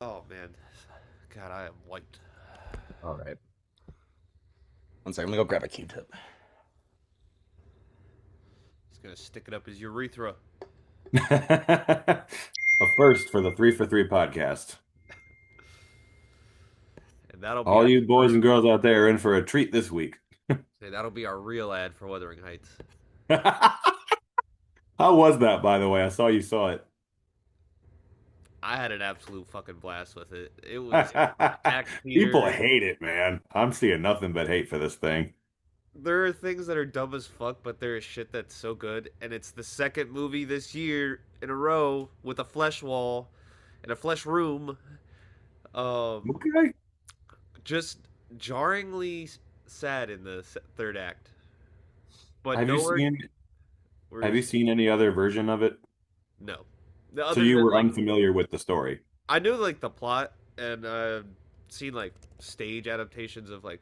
Oh man, God, I am wiped. All right. One second. Let me go grab a Q-tip. He's gonna stick it up his urethra, A first for the 3 for 3 podcast. and that'll be All our you boys first. and girls out there are in for a treat this week. Say, that'll be our real ad for Wuthering Heights. How was that, by the way? I saw you saw it. I had an absolute fucking blast with it. It was packed People theater. hate it, man. I'm seeing nothing but hate for this thing. There are things that are dumb as fuck, but there is shit that's so good, and it's the second movie this year in a row with a flesh wall and a flesh room. Um, Okay. just jarringly sad in the third act, but Have you nowhere. seen Where have you you seen any other version of it? No. The So other you than were like unfamiliar with the story. I knew like the plot and seen like stage adaptations of like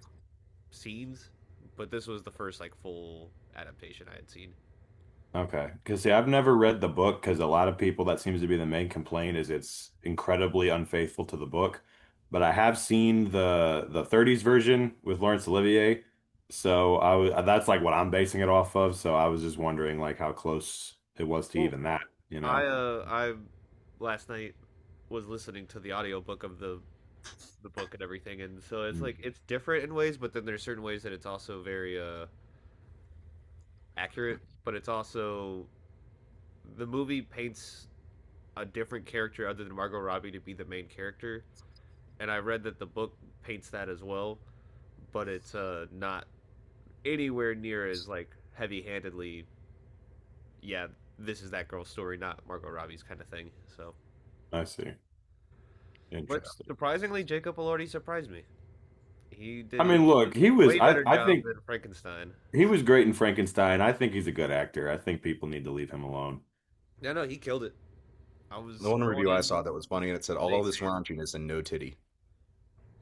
scenes, but this was the first like full adaptation I had seen. Okay. Because see, I've never read the book because a lot of people that seems to be the main complaint is it's incredibly unfaithful to the book. But I have seen the 30s version with Laurence Olivier. So that's like what I'm basing it off of. So I was just wondering like how close it was to Well, even that, you I know? last night was listening to the audiobook of the book and everything, and so it's Mm. like it's different in ways, but then there's certain ways that it's also very accurate, but it's also the movie paints a different character other than Margot Robbie to be the main character, and I read that the book paints that as well, but it's not anywhere near as like heavy-handedly. Yeah, this is that girl's story, not Margot Robbie's kind of thing. So, I see. but Interesting. surprisingly, Jacob Elordi surprised me. He I did mean, look, he was way better I job think than Frankenstein. he was great in Frankenstein. I think he's a good actor. I think people need to leave him alone. Yeah, no, he killed it. I The was one going review I in saw that was funny, and it said all big this fan. raunchiness and no titty.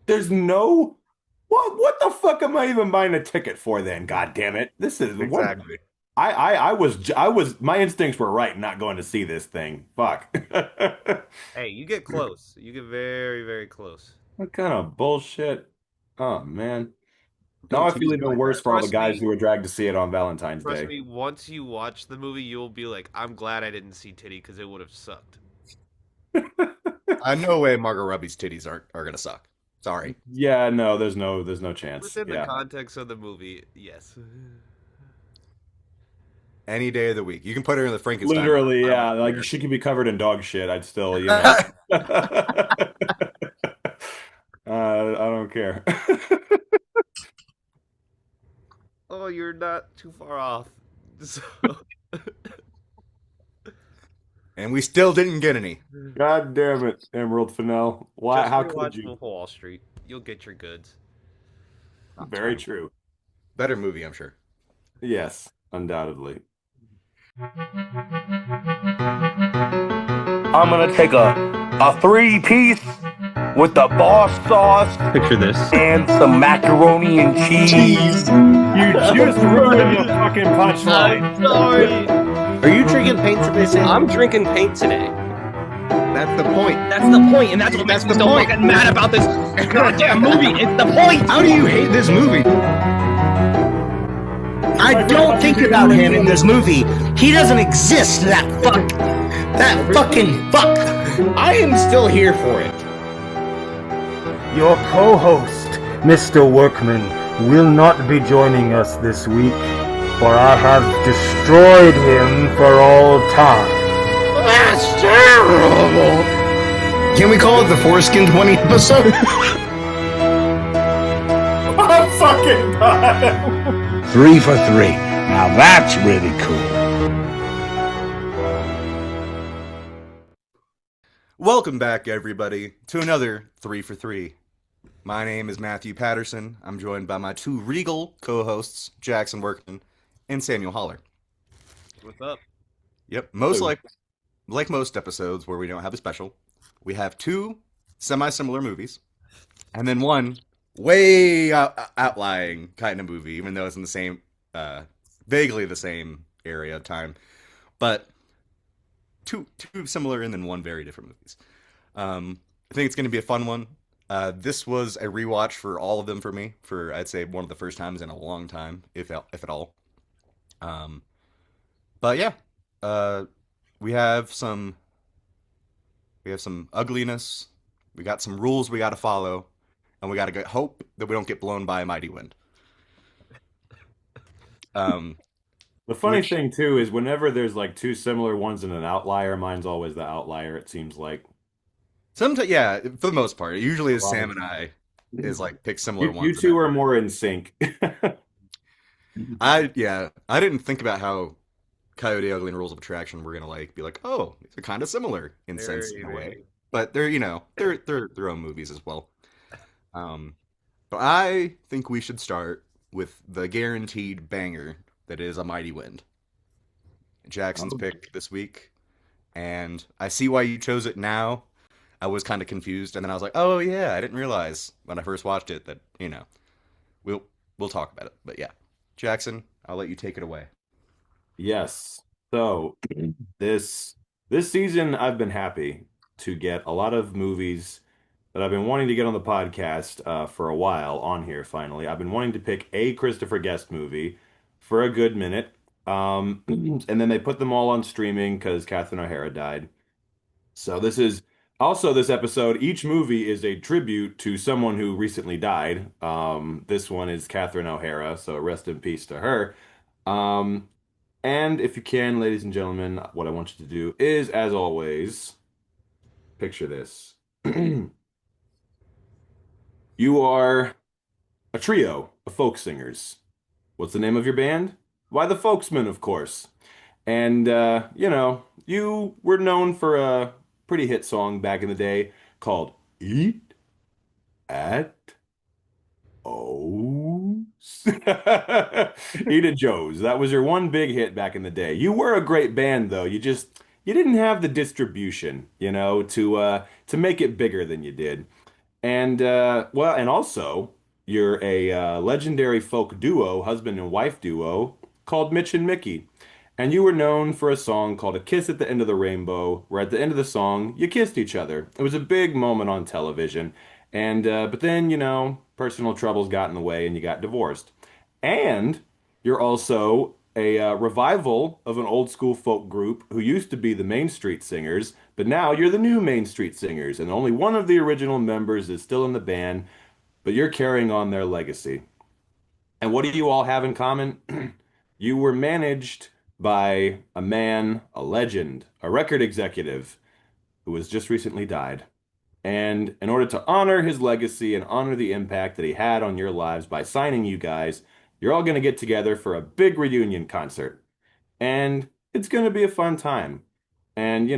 There's no what the fuck am I even buying a ticket for then? God damn it. This is what Exactly. I was my instincts were right not going to see this thing. Fuck. Hey, you get close. You get very, very close. What kind of bullshit? Oh man. No Now I feel titties even like worse that. for all the Trust guys me. who were dragged to see it on Valentine's Trust Day. me. Once you watch the movie, you'll be like, "I'm glad I didn't see Titty because it would have sucked." No way Margot Robbie's titties are gonna suck. Sorry. Yeah, no, there's no chance. Within the Yeah. context of the movie, yes. Any day of the week. You can put her in the Frankenstein one. Literally, I don't yeah. Like care. she could be covered in dog shit. I'd still, you know. I don't care. Oh, you're not too far off. So, And we still didn't get any. God damn it, Emerald Fennell. Why? just How could rewatch you? Wolf of Wall Street. You'll get your goods. That's Very fine. true. Better movie, I'm sure. Yes, undoubtedly. I'm gonna take a three-piece with the boss sauce Picture this. and some macaroni and cheese. You just ruined the fucking punchline. Sorry. Are you drinking paint today, Sam? I'm drinking paint today. That's the point. That's the point, and that's what makes me the so point. fucking mad about this goddamn movie. It's the point. How do you hate this movie? I don't think about him in this movie. He doesn't exist, that fuck. That fucking fuck. I am still here for it. Your co-host, Mr. Workman, will not be joining us this week, for I have destroyed him for all time. That's terrible. Can we call it the Foreskin 20 episode? I'm fucking done. 3 for 3. Now that's really cool. Welcome back, everybody, to another 3 for 3. My name is Matthew Patterson. I'm joined by my two regal co-hosts, Jackson Workman and Samuel Holler. What's up? Yep, like most episodes where we don't have a special, we have two semi-similar movies, and then one way outlying kind of movie, even though it's in the same, vaguely the same area of time, but two similar and then one very different movies. think it's going to be a fun one. This was a rewatch for all of them for me, for I'd say one of the first times in a long time, if at all. Um, but yeah, uh, we have some we have some ugliness. We got some rules we got to follow, and we got to get hope that we don't get blown by a mighty wind. Um, The funny which thing too is whenever there's like two similar ones and an outlier, mine's always the outlier, it seems like. sometimes, yeah, for the most part, usually A is lot Sam of and I is like pick similar you ones. two are more in sync. I didn't think about how Coyote Ugly and Rules of Attraction were gonna like be like, oh, they're kind of similar in sense Very, in a way, very. but they're they're their own movies as well. Um, but I think we should start with the guaranteed banger that is A Mighty Wind. Jackson's pick this week, and I see why you chose it now. I was kind of confused, and then I was like, oh yeah, I didn't realize when I first watched it that we'll we'll talk about it. But yeah, Jackson, I'll let you take it away. Yes. So this this season I've been happy to get a lot of movies that I've been wanting to get on the podcast for a while on here finally. I've been wanting to pick a Christopher Guest movie for a good minute. And then they put them all on streaming because Catherine O'Hara died. So this episode, each movie is a tribute to someone who recently died. This one is Catherine O'Hara, so rest in peace to her. Um, and if you can, ladies and gentlemen, what I want you to do is, as always, picture this. You are a trio of folk singers. What's the name of your band? Why, the Folksmen, of course. And, you were known for a pretty hit song back in the day called Eat at O's. Eat at Joe's. That was your one big hit back in the day. You were a great band, though. You didn't have the distribution, to make it bigger than you did. And and also you're a legendary folk duo, husband and wife duo called Mitch and Mickey. And you were known for a song called A Kiss at the End of the Rainbow, where at the end of the song you kissed each other. It was a big moment on television. And but then, personal troubles got in the way and you got divorced. And you're also a revival of an old school folk group who used to be the Main Street Singers, but now you're the new Main Street Singers, and only one of the original members is still in the band, but you're carrying on their legacy. And what do you all have in common? You were managed by a man, a legend, a record executive who has just recently died. And in order to honor his legacy and honor the impact that he had on your lives by signing you guys, you're all going to get together for a big reunion concert. And it's going to be a fun time. And,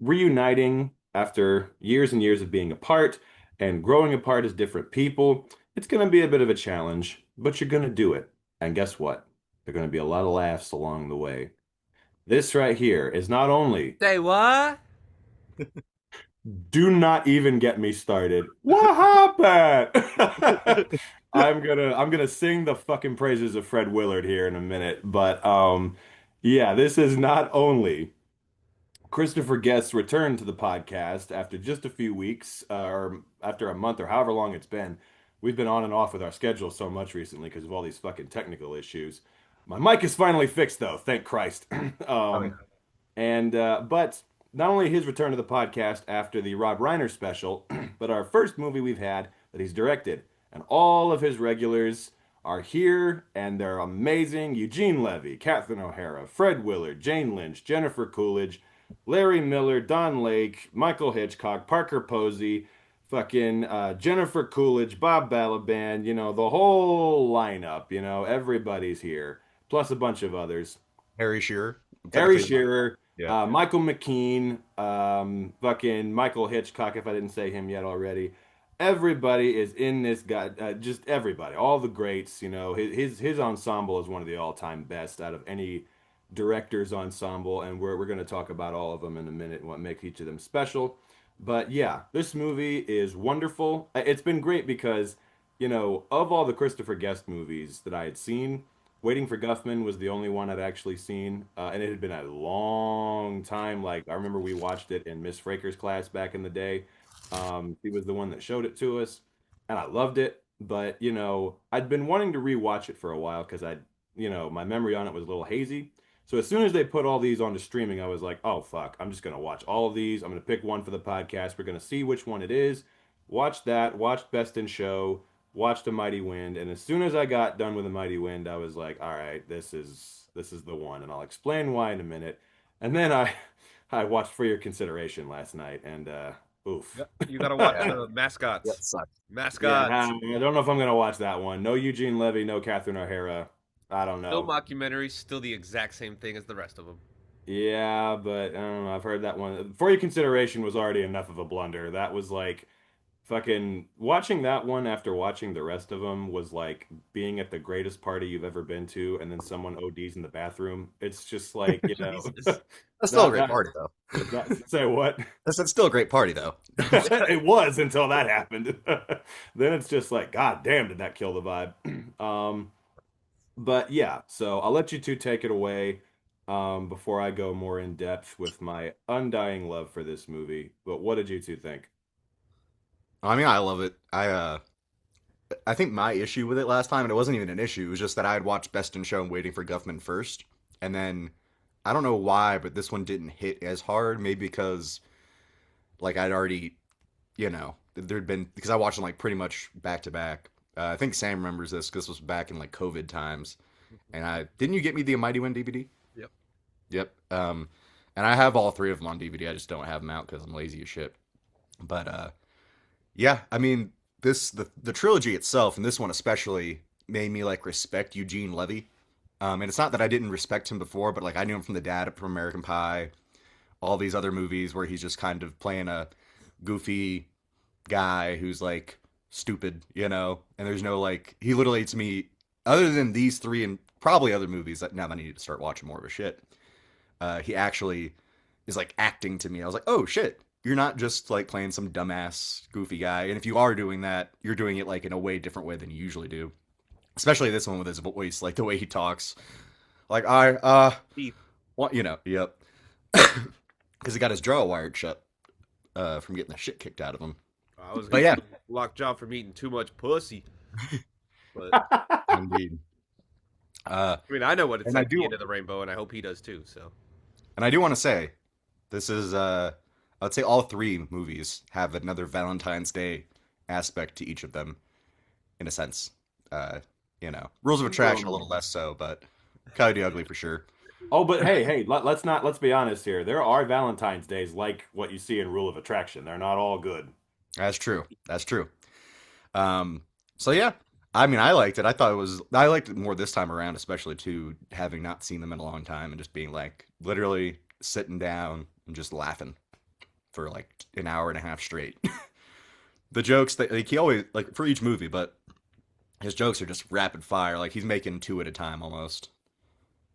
reuniting after years and years of being apart and growing apart as different people, it's going to be a bit of a challenge, but you're going to do it. And guess what? There are going to be a lot of laughs along the way. This right here is not only Say what? do not even get me started. What happened? I'm gonna sing the fucking praises of Fred Willard here in a minute, but yeah, this is not only Christopher Guest's return to the podcast after just a few weeks, or after a month, or however long it's been. We've been on and off with our schedule so much recently because of all these fucking technical issues. My mic is finally fixed though, thank Christ. Oh yeah. And but not only his return to the podcast after the Rob Reiner special, but our first movie we've had that he's directed, and all of his regulars are here, and they're amazing. Eugene Levy, Catherine O'Hara, Fred Willard, Jane Lynch, Jennifer Coolidge, Larry Miller, Don Lake, Michael Hitchcock, Parker Posey, fucking Jennifer Coolidge, Bob Balaban, the whole lineup, everybody's here, plus a bunch of others. Harry Shearer. Harry Technically, Shearer, yeah. Michael McKean, fucking Michael Hitchcock, if I didn't say him yet already. Everybody is in this guy, just everybody, all the greats. His ensemble is one of the all-time best out of any director's ensemble, and we're going to talk about all of them in a minute and what makes each of them special. But yeah, this movie is wonderful. It's been great because, of all the Christopher Guest movies that I had seen, Waiting for Guffman was the only one I'd actually seen, and it had been a long time. Like I remember we watched it in Miss Fraker's class back in the day, He was the one that showed it to us, and I loved it. But I'd been wanting to rewatch it for a while because my memory on it was a little hazy. So as soon as they put all these onto streaming, I was like, oh fuck, I'm just gonna watch all of these. I'm gonna pick one for the podcast. We're gonna see which one it is. Watch that. Watched Best in Show. Watched A Mighty Wind. And as soon as I got done with A Mighty Wind, I was like, all right, this is the one, and I'll explain why in a minute. And then I watched For Your Consideration last night, and oof. You gotta watch Yeah. mascots. That sucked. Mascots. Yeah, I don't know if I'm gonna watch that one. No Eugene Levy, no Catherine O'Hara. I don't Still know. mockumentary, still the exact same thing as the rest of them. Yeah, but I don't know. I've heard that one. For Your Consideration was already enough of a blunder. That was like fucking watching that one after watching the rest of them was like being at the greatest party you've ever been to, and then someone ODs in the bathroom. It's just like, Jesus. That's still a not great that, party, though. say what? That's still a great party, though. It was until that happened. Then it's just like, God damn, did that kill the vibe? But yeah, so I'll let you two take it away before I go more in depth with my undying love for this movie. But what did you two think? I mean, I love it. I think my issue with it last time, and it wasn't even an issue, it was just that I had watched Best in Show and Waiting for Guffman first, and then I don't know why, but this one didn't hit as hard. Maybe because like I'd already, there'd been because I watched them like pretty much back to back. I think Sam remembers this because this was back in like COVID times, and I didn't you get me the Mighty Wind DVD? Yep. Yep. And I have all three of them on DVD. I just don't have them out because I'm lazy as shit. But yeah, I mean, the trilogy itself, and this one especially, made me like respect Eugene Levy. And it's not that I didn't respect him before, but like I knew him from The Dad from American Pie, all these other movies where he's just kind of playing a goofy guy who's like stupid, and there's no like he literally to me, other than these three and probably other movies that now I need to start watching more of his shit. He actually is like acting to me. I was like, oh shit, you're not just like playing some dumbass goofy guy. And if you are doing that, you're doing it like in a way different way than you usually do. Especially this one with his voice, like the way he talks. Like Beef. what yep. Because he got his jaw wired shut from getting the shit kicked out of him. I was But gonna yeah, lock John from eating too much pussy. But indeed. I mean, I know what it's And I like to do- be into the rainbow, and I hope he does too. So And I do want to say, this is I'd say all three movies have another Valentine's Day aspect to each of them, in a sense. Rules of Attraction a little less so, but Coyote Ugly for sure. Oh, but hey, let's be honest here. There are Valentine's Days like what you see in Rule of Attraction. They're not all good. That's true. That's true. So yeah, I mean, I liked it. I liked it more this time around, especially too, having not seen them in a long time and just being like literally sitting down and just laughing for like an hour and a half straight. The jokes that like he always like for each movie, but his jokes are just rapid fire. Like he's making two at a time almost.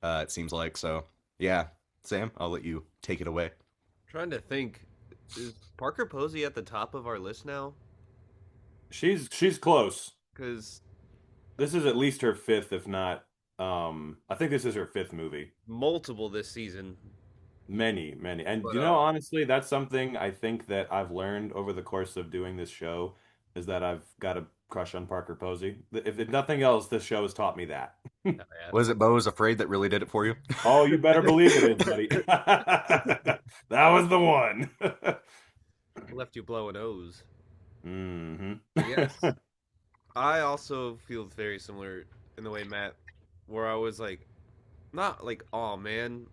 It seems like so. Yeah, Sam, I'll let you take it away. trying to think, is Parker Posey at the top of our list now? She's close. Because This is at least her fifth, if not. I think this is her fifth movie. multiple this season. Many, many. And But, honestly, that's something I think that I've learned over the course of doing this show is that I've got a crush on Parker Posey. If nothing else, this show has taught me that. Yeah. Was it Bo is Afraid that really did it for you? Oh, you better believe it is, buddy. That was the one. Left you blowing O's. Hmm. Yes. I also feel very similar in the way Matt, where I was like, not like, oh man,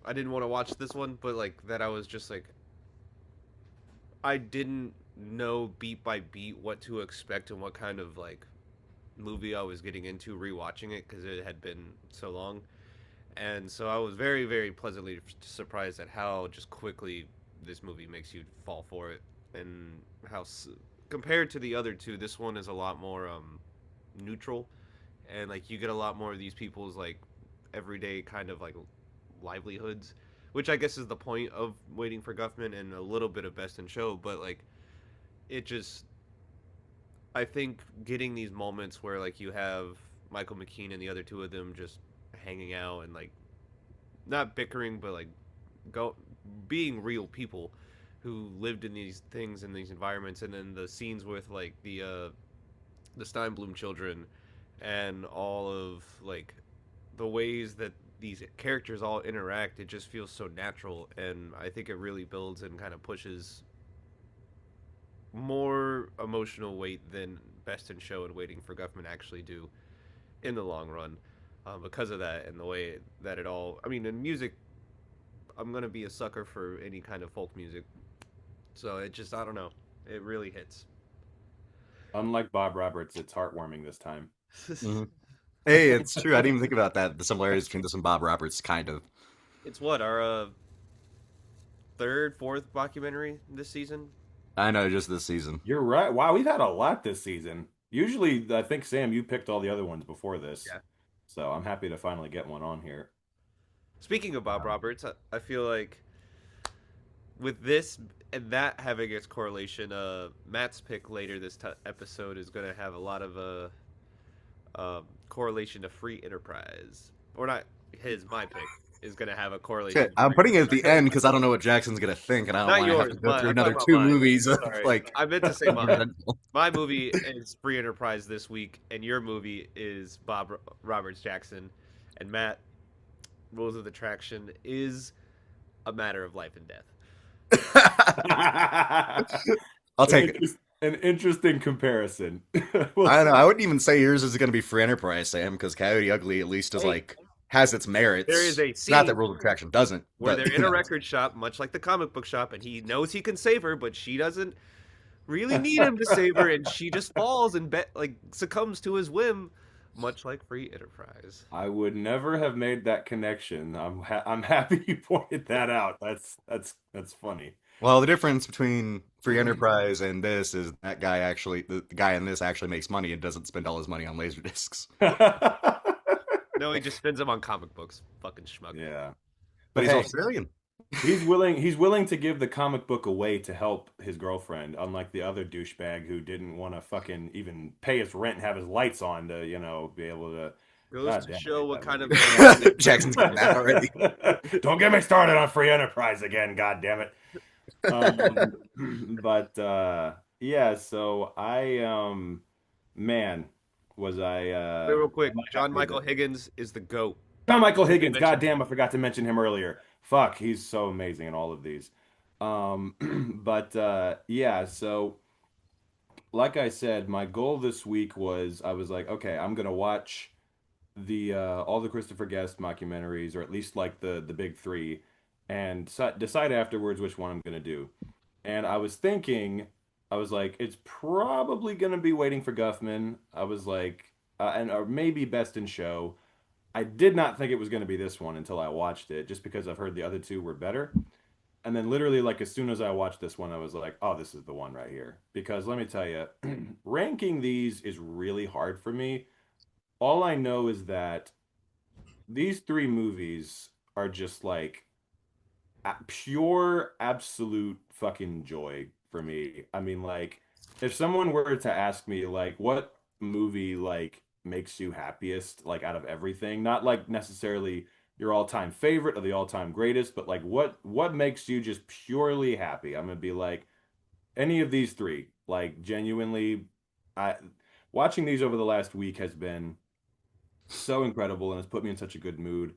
I didn't want to watch this one, but like that I was just like, I didn't know beat by beat what to expect and what kind of like movie I was getting into rewatching it because it had been so long. And so I was very, very pleasantly surprised at how just quickly this movie makes you fall for it, and how compared to the other two, this one is a lot more neutral, and like you get a lot more of these people's like everyday kind of like livelihoods, which I guess is the point of Waiting for Guffman and a little bit of Best in Show, but like it just I think getting these moments where like you have Michael McKean and the other two of them just hanging out and like not bickering but like go being real people who lived in these things in these environments, and then the scenes with like the Steinblum children and all of like the ways that these characters all interact, it just feels so natural, and I think it really builds and kind of pushes more emotional weight than Best in Show and Waiting for Guffman actually do in the long run, because of that and the way that it all. I mean, in music, I'm gonna be a sucker for any kind of folk music, so it just I don't know, it really hits. Unlike Bob Roberts, it's heartwarming this time. Mhm. Hey, it's true. I didn't even think about that. The similarities between this and Bob Roberts, kind of. It's what our third, fourth documentary this season. I know, just this season. You're right. Wow, we've had a lot this season. Usually, I think Sam, you picked all the other ones before this, Yeah. so I'm happy to finally get one on here. Speaking of Bob Roberts, I feel like with this and that having its correlation, Matt's pick later this episode is going to have a lot of correlation to free enterprise, or not his. My pick is going to have a correlation. Okay, I'm putting it at the end because I don't know what Jackson's gonna think, and I don't Not want to have yours, to go but through I'm another talking two about mine. movies of Sorry. like. I meant to say mine. My movie is Free Enterprise this week, and your movie is Bob Roberts Jackson, and Matt Rules of Attraction is a matter of life and death. I'll take it. An interesting comparison. I don't know. I wouldn't even say yours is going to be Free Enterprise, Sam, because Coyote Ugly at least is like has its merits. There is a It's not that scene Rules of Attraction doesn't. where But, they're in a record shop, much like the comic book shop, and he knows he can save her, but she doesn't really need him to save her, and she just falls and succumbs to his whim, much like Free Enterprise. I would never have made that connection. I'm happy you pointed that out. That's funny. Well, the difference between Free Enterprise and this is that guy actually, the guy in this actually makes money and doesn't spend all his money on laser discs. No, he just spends them on comic books. Fucking schmuck. Yeah. But he's hey, Australian. He's willing to give the comic book away to help his girlfriend, unlike the other douchebag who didn't want to fucking even pay his rent and have his lights on to, be able to. Goes God to damn, show I what hate kind of that Jackson's getting that already. Don't get me started on Free Enterprise again, god damn it. But yeah, so man, was I Wait, real quick, am I John happy Michael that- Higgins is the GOAT. John Michael Higgins, mention god damn, I forgot to mention him earlier. Fuck, he's so amazing in all of these. But yeah, so like I said, my goal this week was I was like, okay, I'm gonna watch the all the Christopher Guest documentaries, or at least like the big three, and decide afterwards which one I'm gonna do. And I was thinking, I was like, it's probably gonna be Waiting for Guffman. I was like, and or maybe Best in Show. I did not think it was gonna be this one until I watched it, just because I've heard the other two were better. And then literally, like as soon as I watched this one, I was like, oh, this is the one right here. Because let me tell you, ranking these is really hard for me. All I know is that these three movies are just like pure, absolute fucking joy for me. I mean, like, if someone were to ask me, like, what movie, like, makes you happiest, like, out of everything, not like necessarily your all-time favorite or the all-time greatest, but like, what makes you just purely happy? I'm gonna be like, any of these three, like, genuinely, I watching these over the last week has been so incredible and has put me in such a good mood.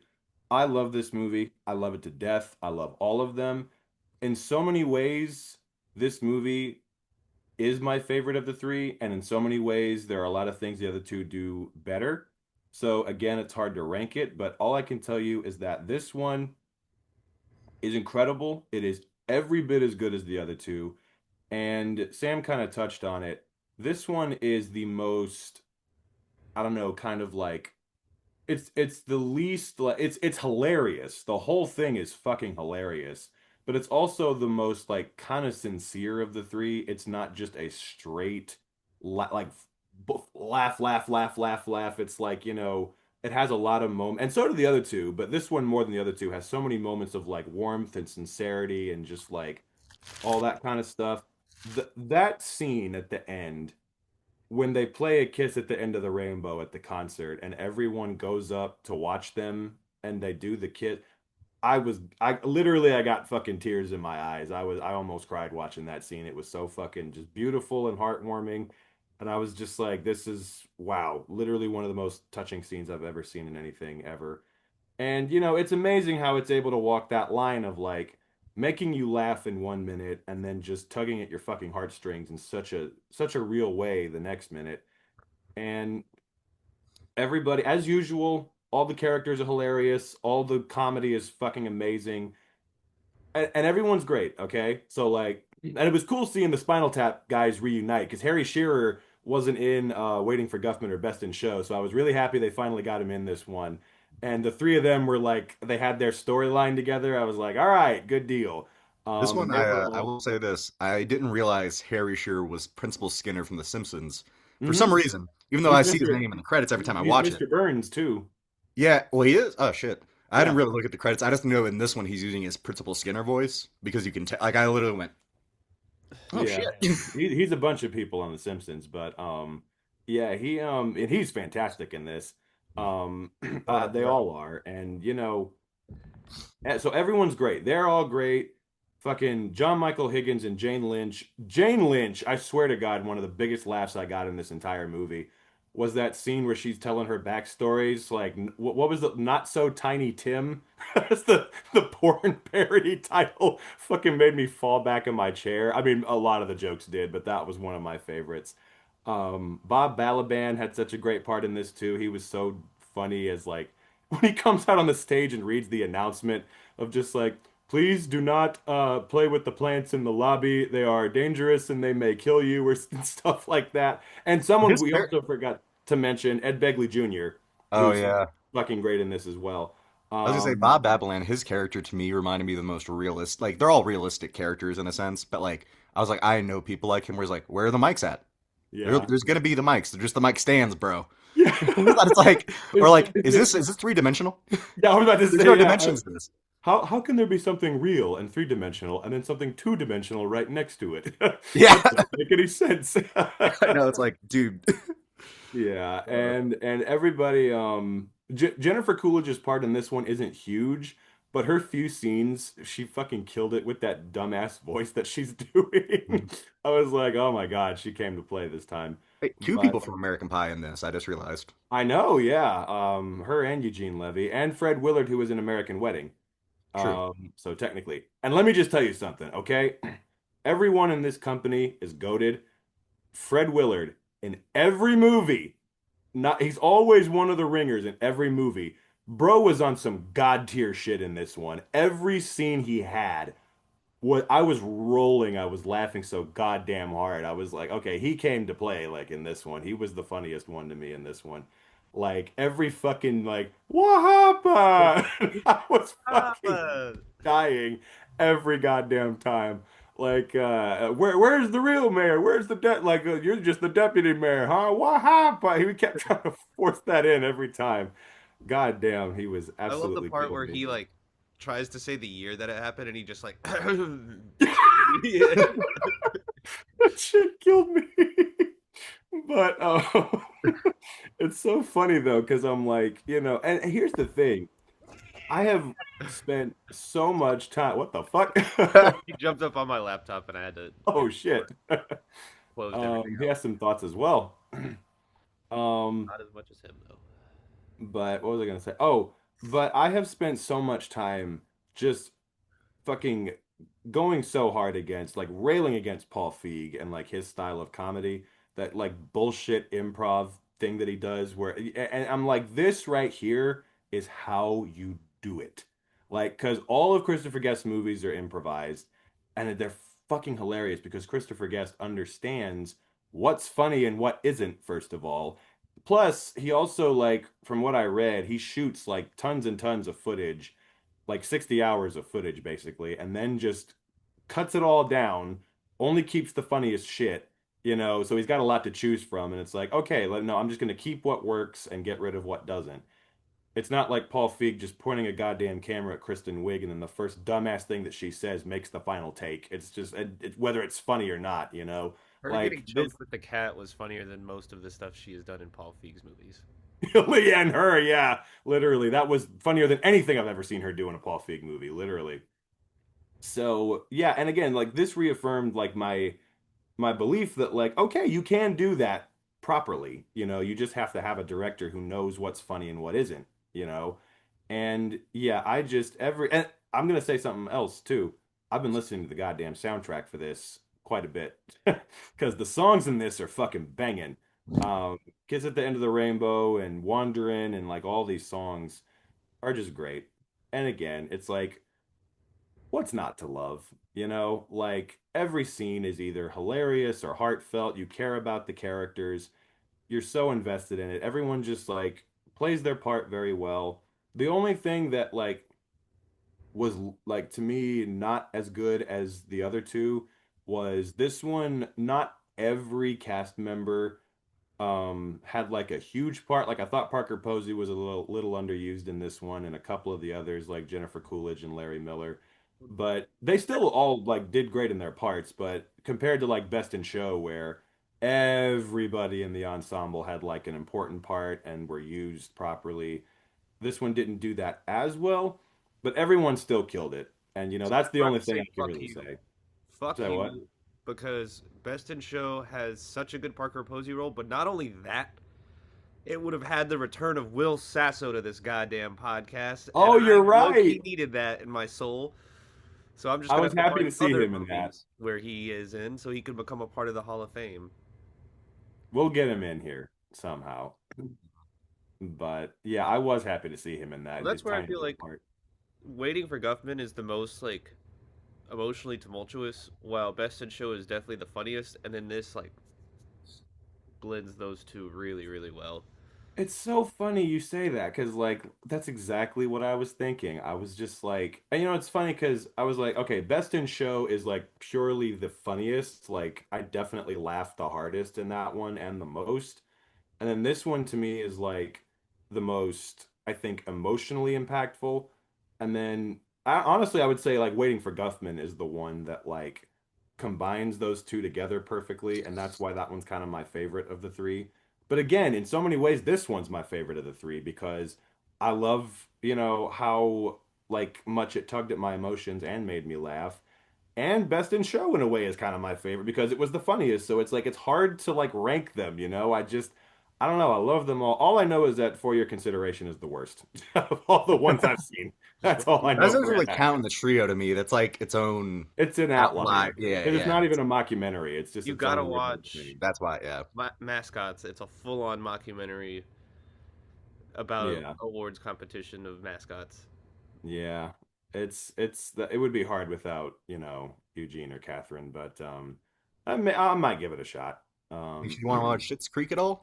I love this movie. I love it to death. I love all of them. In so many ways, this movie is my favorite of the three, and in so many ways, there are a lot of things the other two do better. So again, it's hard to rank it, but all I can tell you is that this one is incredible. It is every bit as good as the other two. And Sam kind of touched on it. This one is the most, I don't know, kind of like it's the least like it's hilarious. The whole thing is fucking hilarious, but it's also the most like kind of sincere of the three. It's not just a straight like laugh, laugh, laugh, laugh, laugh. It's like, it has a lot of moments, and so do the other two, but this one more than the other two has so many moments of like warmth and sincerity and just like all that kind of stuff. That scene at the end when they play a kiss at the end of the rainbow at the concert and everyone goes up to watch them and they do the kiss, I literally I got fucking tears in my eyes. I almost cried watching that scene. It was so fucking just beautiful and heartwarming. And I was just like, this is wow, literally one of the most touching scenes I've ever seen in anything ever. And it's amazing how it's able to walk that line of like making you laugh in 1 minute and then just tugging at your fucking heartstrings in such a real way the next minute. And everybody, as usual, all the characters are hilarious, all the comedy is fucking amazing, and everyone's great. Okay, so like, and it was cool seeing the Spinal Tap guys reunite because Harry Shearer wasn't in Waiting for Guffman or Best in Show, so I was really happy they finally got him in this one. And the three of them were like, they had their storyline together. I was like, all right, good deal. This one, And they were I all, will say this: I didn't realize Harry Shearer was Principal Skinner from The Simpsons for some Mhm. reason. Even though He's I see his Mr. name in the credits every time I He's watch it. Mr. Burns too. Yeah, well, he is. Oh shit! I didn't Yeah, really look at the credits. I just know in this one he's using his Principal Skinner voice because you can tell. Like I literally went, "Oh yeah. shit!" He's a bunch of people on The Simpsons, but yeah, and he's fantastic in this. Um, they all are, and so everyone's great. They're all great. Fucking John Michael Higgins and Jane Lynch. Jane Lynch, I swear to God, one of the biggest laughs I got in this entire movie was that scene where she's telling her backstories. Like, what was the Not So Tiny Tim? That's the porn parody title. Fucking made me fall back in my chair. I mean, a lot of the jokes did, but that was one of my favorites. Bob Balaban had such a great part in this too. He was so funny as like when he comes out on the stage and reads the announcement of just like, please do not play with the plants in the lobby. They are dangerous and they may kill you or stuff like that. And someone His we char- also forgot to mention, Ed Begley Jr., Oh who's yeah, fucking great in this as well. I was gonna say Um, Bob Balaban. His character to me reminded me of the most realist. Like they're all realistic characters in a sense, but like I was like, I know people like him. Where he's like, where are the mics at? yeah. There's gonna be the mics. They're just the mic stands, bro. Yeah. It's like, or It's, like, it's, is this 3 dimensional? yeah, I was about to There's say, no yeah. dimensions to this. How can there be something real and three-dimensional and then something two-dimensional right next to it? Yeah, That doesn't make any sense. I know. It's like, dude. Yeah, and everybody Jennifer Coolidge's part in this one isn't huge, but her few scenes, she fucking killed it with that dumbass voice that she's doing. I was like, "Oh my God, she came to play this time." Wait, two But people from American Pie in this. I just realized. I know, yeah. Her and Eugene Levy and Fred Willard who was in American Wedding. True. So technically. And let me just tell you something, okay? Everyone in this company is goated. Fred Willard in every movie. Not he's always one of the ringers in every movie. Bro was on some god tier shit in this one. Every scene he had, what I was rolling, I was laughing so goddamn hard. I was like, okay, he came to play like in this one. He was the funniest one to me in this one. Like every fucking like, what happened? I was fucking dying every goddamn time. Like, where's the real mayor? Where's the like? You're just the deputy mayor, huh? What happened? He kept trying to force that in every time. God damn, he was I love the absolutely part killing where me. he like tries to say the year that it happened, and he just like That shit killed me. But it's so funny though, because I'm like, and here's the thing. I have spent so much time. What the fuck? he jumped up on my laptop, and I had to Oh shit. close everything He out. has some thoughts as well. Not as much as him though. But what was I gonna say? Oh, but I have spent so much time just fucking going so hard against, like railing against Paul Feig and like his style of comedy, that like bullshit improv thing that he does and I'm like, this right here is how you do it. Like, because all of Christopher Guest's movies are improvised and they're fucking hilarious because Christopher Guest understands what's funny and what isn't, first of all. Plus, he also, like, from what I read, he shoots like tons and tons of footage, like 60 hours of footage basically, and then just cuts it all down, only keeps the funniest shit, so he's got a lot to choose from. And it's like, okay, no, I'm just going to keep what works and get rid of what doesn't. It's not like Paul Feig just pointing a goddamn camera at Kristen Wiig and then the first dumbass thing that she says makes the final take. It's just, whether it's funny or not. Her Like getting this. choked with the cat was funnier than most of the stuff she has done in Paul Feig's movies. Leah and her, yeah, literally. That was funnier than anything I've ever seen her do in a Paul Feig movie, literally. So yeah, and again, like this reaffirmed like my belief that like, okay, you can do that properly. You just have to have a director who knows what's funny and what isn't, you know? And yeah, and I'm gonna say something else too. I've been listening to the goddamn soundtrack for this quite a bit because the songs in this are fucking banging. Um, Kiss at the End of the Rainbow and Wandering and like all these songs are just great. And again, it's like, what's not to love? Like every scene is either hilarious or heartfelt. You care about the characters. You're so invested in it. Everyone just like plays their part very well. The only thing that like was like to me not as good as the other two was this one, not every cast member had like a huge part. Like I thought Parker Posey was a little underused in this one, and a couple of the others like Jennifer Coolidge and Larry Miller, but they still all like did great in their parts. But compared to like Best in Show, where everybody in the ensemble had like an important part and were used properly, this one didn't do that as well, but everyone still killed it. And So that's the I'm about only to thing say I can fuck really you. say. Fuck Say what? you, because Best in Show has such a good Parker Posey role, but not only that, it would have had the return of Will Sasso to this goddamn podcast, and Oh, I you're low right. key needed that in my soul. So I'm just I gonna was have to happy find to see other him in that. movies where he is in, so he could become a part of the Hall of Fame. We'll get him in here somehow. But yeah, I was happy to see him in Well, that that's just where I tiny feel little like part. Waiting for Guffman is the most like emotionally tumultuous, while Best in Show is definitely the funniest, and then this like blends those two really, really well. It's so funny you say that because like that's exactly what I was thinking. I was just like, and it's funny because I was like, okay, Best in Show is like purely the funniest. Like I definitely laughed the hardest in that one and the most. And then this one to me is like the most, I think, emotionally impactful. And then honestly, I would say like Waiting for Guffman is the one that like combines those two together perfectly. And that's why that one's kind of my favorite of the three. But again, in so many ways, this one's my favorite of the three because I love, how like much it tugged at my emotions and made me laugh. And Best in Show in a way is kind of my favorite because it was the funniest. So it's like it's hard to like rank them. I don't know. I love them all. All I know is that For Your Consideration is the worst of all the ones I've seen. That's all I That know doesn't for a really fact. count in the trio to me. That's like its own It's an outlier. outlier. Yeah, And it's yeah. not even a mockumentary. It's just You its gotta own weird little watch thing. That's why, yeah. Mascots. It's a full-on mockumentary about Yeah. awards competition of mascots. Yeah. It would be hard without, Eugene or Catherine, but I might give it a shot. If you want to watch Schitt's Creek at all?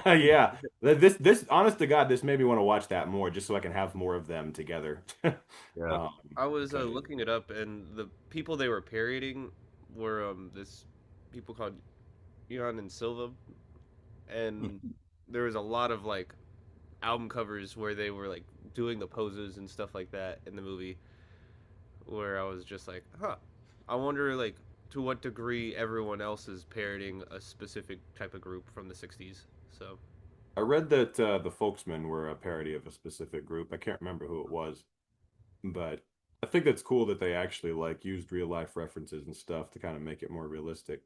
Yeah, this honest to God, this made me want to watch that more, just so I can have more of them together. Yeah. Um, I was 'Cause looking it up, and the people they were parodying were this people called Eon and Silva, and there was a lot of like album covers where they were like doing the poses and stuff like that in the movie, where I was just like, huh, I wonder like to what degree everyone else is parodying a specific type of group from the '60s. So I read that the Folksmen were a parody of a specific group. I can't remember who it was, but I think that's cool that they actually like used real life references and stuff to kind of make it more realistic.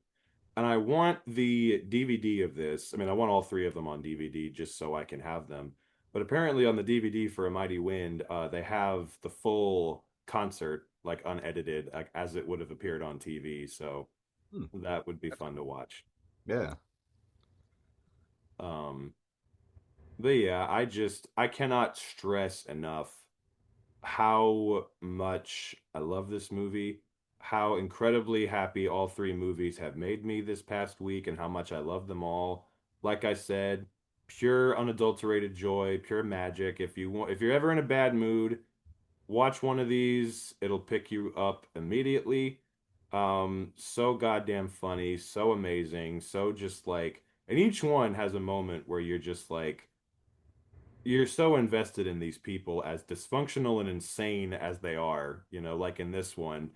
And I want the DVD of this. I mean, I want all three of them on DVD just so I can have them. But apparently, on the DVD for A Mighty Wind, they have the full concert, like unedited, like, as it would have appeared on TV. So Hmm. that would be fun to watch. Yeah. Um, but yeah, I cannot stress enough how much I love this movie, how incredibly happy all three movies have made me this past week, and how much I love them all. Like I said, pure unadulterated joy, pure magic. If you're ever in a bad mood, watch one of these. It'll pick you up immediately. So goddamn funny, so amazing, so just like, and each one has a moment where you're just like, you're so invested in these people as dysfunctional and insane as they are, like in this one.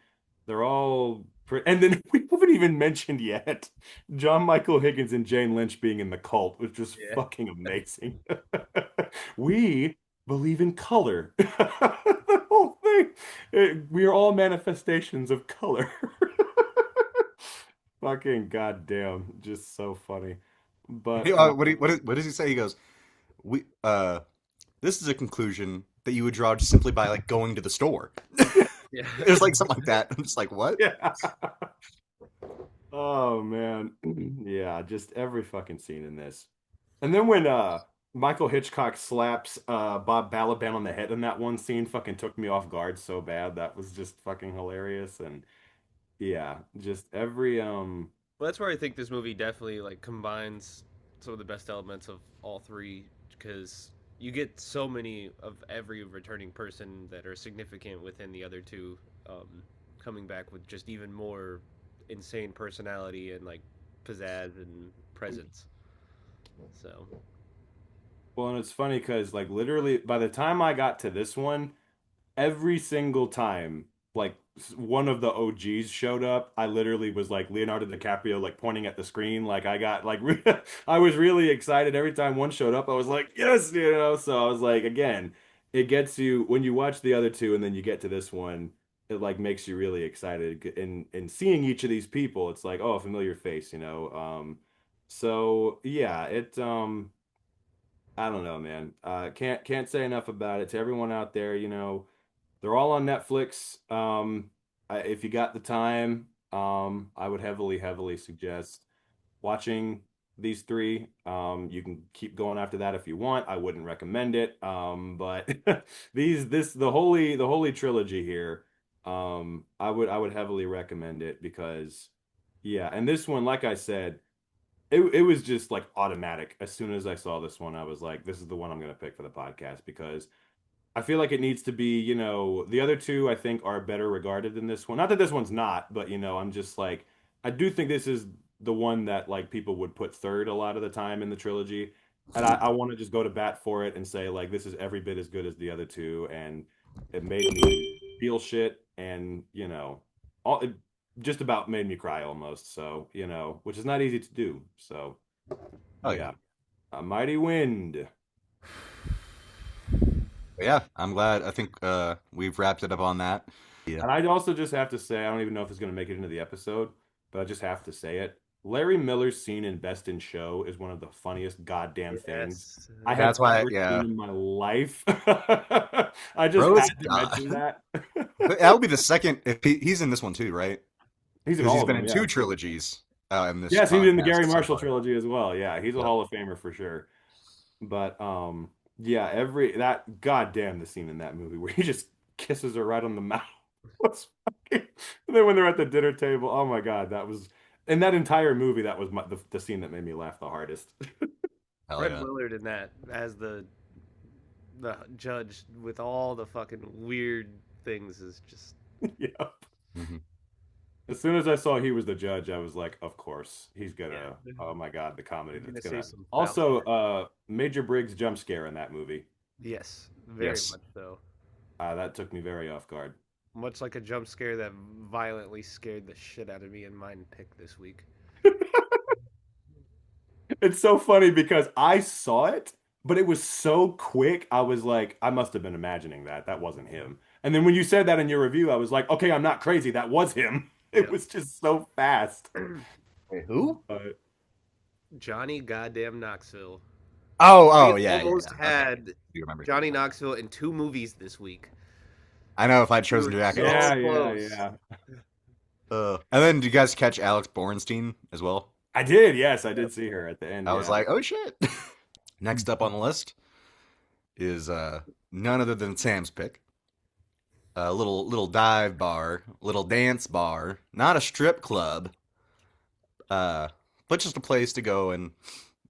They're all and then we haven't even mentioned yet John Michael Higgins and Jane Lynch being in the cult, which was Yeah. fucking amazing. We believe in color. The whole thing. We are all manifestations of color. Fucking goddamn, just so funny. But What does he say? He goes, "We this is a conclusion that you would draw just simply by like going to the store." Yeah. It was like something like that. I'm just like, what? yeah. Oh man. Yeah, just every fucking scene in this. And then when Michael Hitchcock slaps Bob Balaban on the head in that one scene fucking took me off guard so bad. That was just fucking hilarious. And yeah, just every Well, that's where I think this movie definitely like combines some of the best elements of all three because you get so many of every returning person that are significant within the other two, coming back with just even more insane personality and like pizzazz and presence. So well, and it's funny because like literally by the time I got to this one, every single time like one of the OGs showed up, I literally was like Leonardo DiCaprio like pointing at the screen like I got like I was really excited every time one showed up. I was like, "Yes," you know. So I was like again, it gets you when you watch the other two and then you get to this one, it like makes you really excited and seeing each of these people, it's like, "Oh, a familiar face," you know. So yeah, I don't know, man. Can't say enough about it to everyone out there, you know. They're all on Netflix. If you got the time, I would heavily suggest watching these three. You can keep going after that if you want. I wouldn't recommend it. But the holy trilogy here, I would heavily recommend it because, yeah. And this one, like I said, it was just like automatic. As soon as I saw this one, I was like, this is the one I'm gonna pick for the podcast because I feel like it needs to be, you know, the other two I think are better regarded than this one. Not that this one's not, but you know, I'm just like I do think this is the one that like people would put third a lot of the time in the trilogy. And I want to just go to bat for it and say like this is every bit as good as the other two and it made me feel shit and, you know, it just about made me cry almost. So, you know, which is not easy to do. So, Oh yeah. yeah. A mighty wind. But yeah, I'm glad. I think we've wrapped it up on that. Yeah. And I'd also just have to say, I don't even know if it's going to make it into the episode, but I just have to say it. Larry Miller's scene in Best in Show is one of the funniest goddamn things yes, I have That's why, ever yeah. seen in my life. I just Bro, had to mention that. that would be the second. If he's in this one too, right? He's in Because all he's of been them, in yeah. two trilogies in this Yes, he was in the Gary podcast so Marshall far. trilogy as well. Yeah, he's a Yep. Hall of Famer for sure. But yeah, every that goddamn the scene in that movie where he just kisses her right on the mouth. Was fucking, and then when they're at the dinner table, oh my God, that was in that entire movie, that was the scene that made me laugh the hardest. Hell Fred yeah. Willard in that as the judge with all the fucking weird things is just Yeah. Mhm. As soon as I saw he was the judge, I was like, of course, he's gonna, yeah. oh my God, the comedy You're that's gonna gonna. say some foul Also, shit. Major Briggs jump scare in that movie. Yes, very Yes. much so. That took me very off guard. Much like a jump scare that violently scared the shit out of me in mine pick this week. It's so funny because I saw it, but it was so quick. I was like, I must have been imagining that. That wasn't him. And then when you said that in your review, I was like, okay, I'm not crazy. That was him. It Yep. was just so fast. Wait, who? Johnny goddamn Knoxville. Oh, We yeah. almost Okay. had You remember? Johnny Knoxville in 2 movies this week. I know if I'd chosen We to were act. so Yeah, close. yeah. And then, do you guys catch Alex Bornstein as well? I did. Yes, I did see her at the end. I was Yeah. like, oh shit. Next up on the list is none other than Sam's pick. A little dive bar, little dance bar, not a strip club, but just a place to go and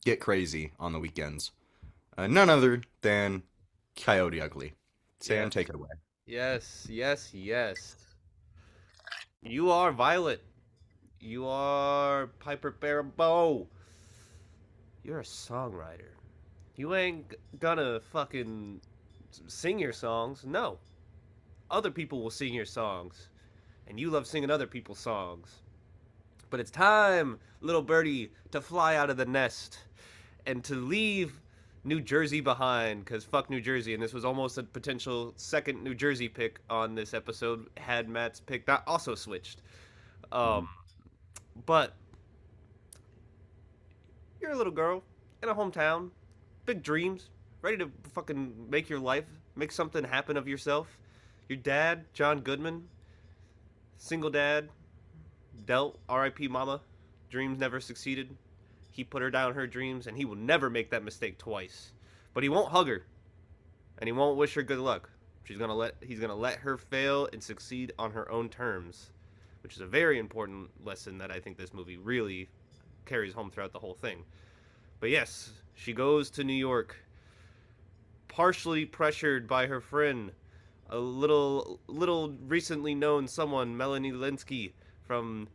get crazy on the weekends. None other than Coyote Ugly. Sam, Yes. take it away. Yes, yes, yes. You are Violet. You are Piper Barabo. You're a songwriter. You ain't gonna fucking sing your songs. No. Other people will sing your songs. and you love singing other people's songs. But it's time, little birdie, to fly out of the nest and to leave New Jersey behind, because fuck New Jersey. And this was almost a potential second New Jersey pick on this episode had Matt's pick not also switched. But you're a little girl in a hometown, big dreams, ready to fucking make your life, make something happen of yourself. Your dad, John Goodman, single dad, dealt R.I.P. Mama, dreams never succeeded. He put her down her dreams, and he will never make that mistake twice. But he won't hug her, and he won't wish her good luck. He's gonna let her fail and succeed on her own terms, which is a very important lesson that I think this movie really carries home throughout the whole thing. But yes, she goes to New York, partially pressured by her friend, a little recently known someone, Melanie Linsky from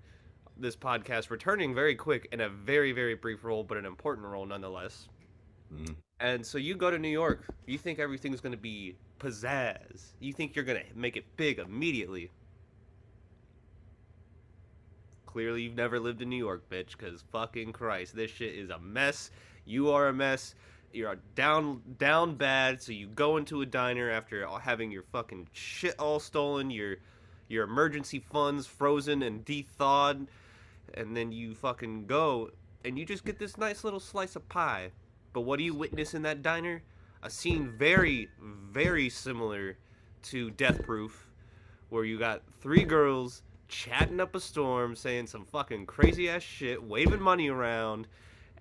this podcast, returning very quick in a very, very brief role, but an important role nonetheless. And so you go to New York, you think everything's going to be pizzazz. You think you're going to make it big immediately. Clearly you've never lived in New York, bitch, because fucking Christ, this shit is a mess. You are a mess. You're down bad, so you go into a diner after having your fucking shit all stolen, your emergency funds frozen and de-thawed, and then you fucking go, and you just get this nice little slice of pie. But what do you witness in that diner? A scene very, very similar to Death Proof, where you got three girls chatting up a storm, saying some fucking crazy ass shit, waving money around,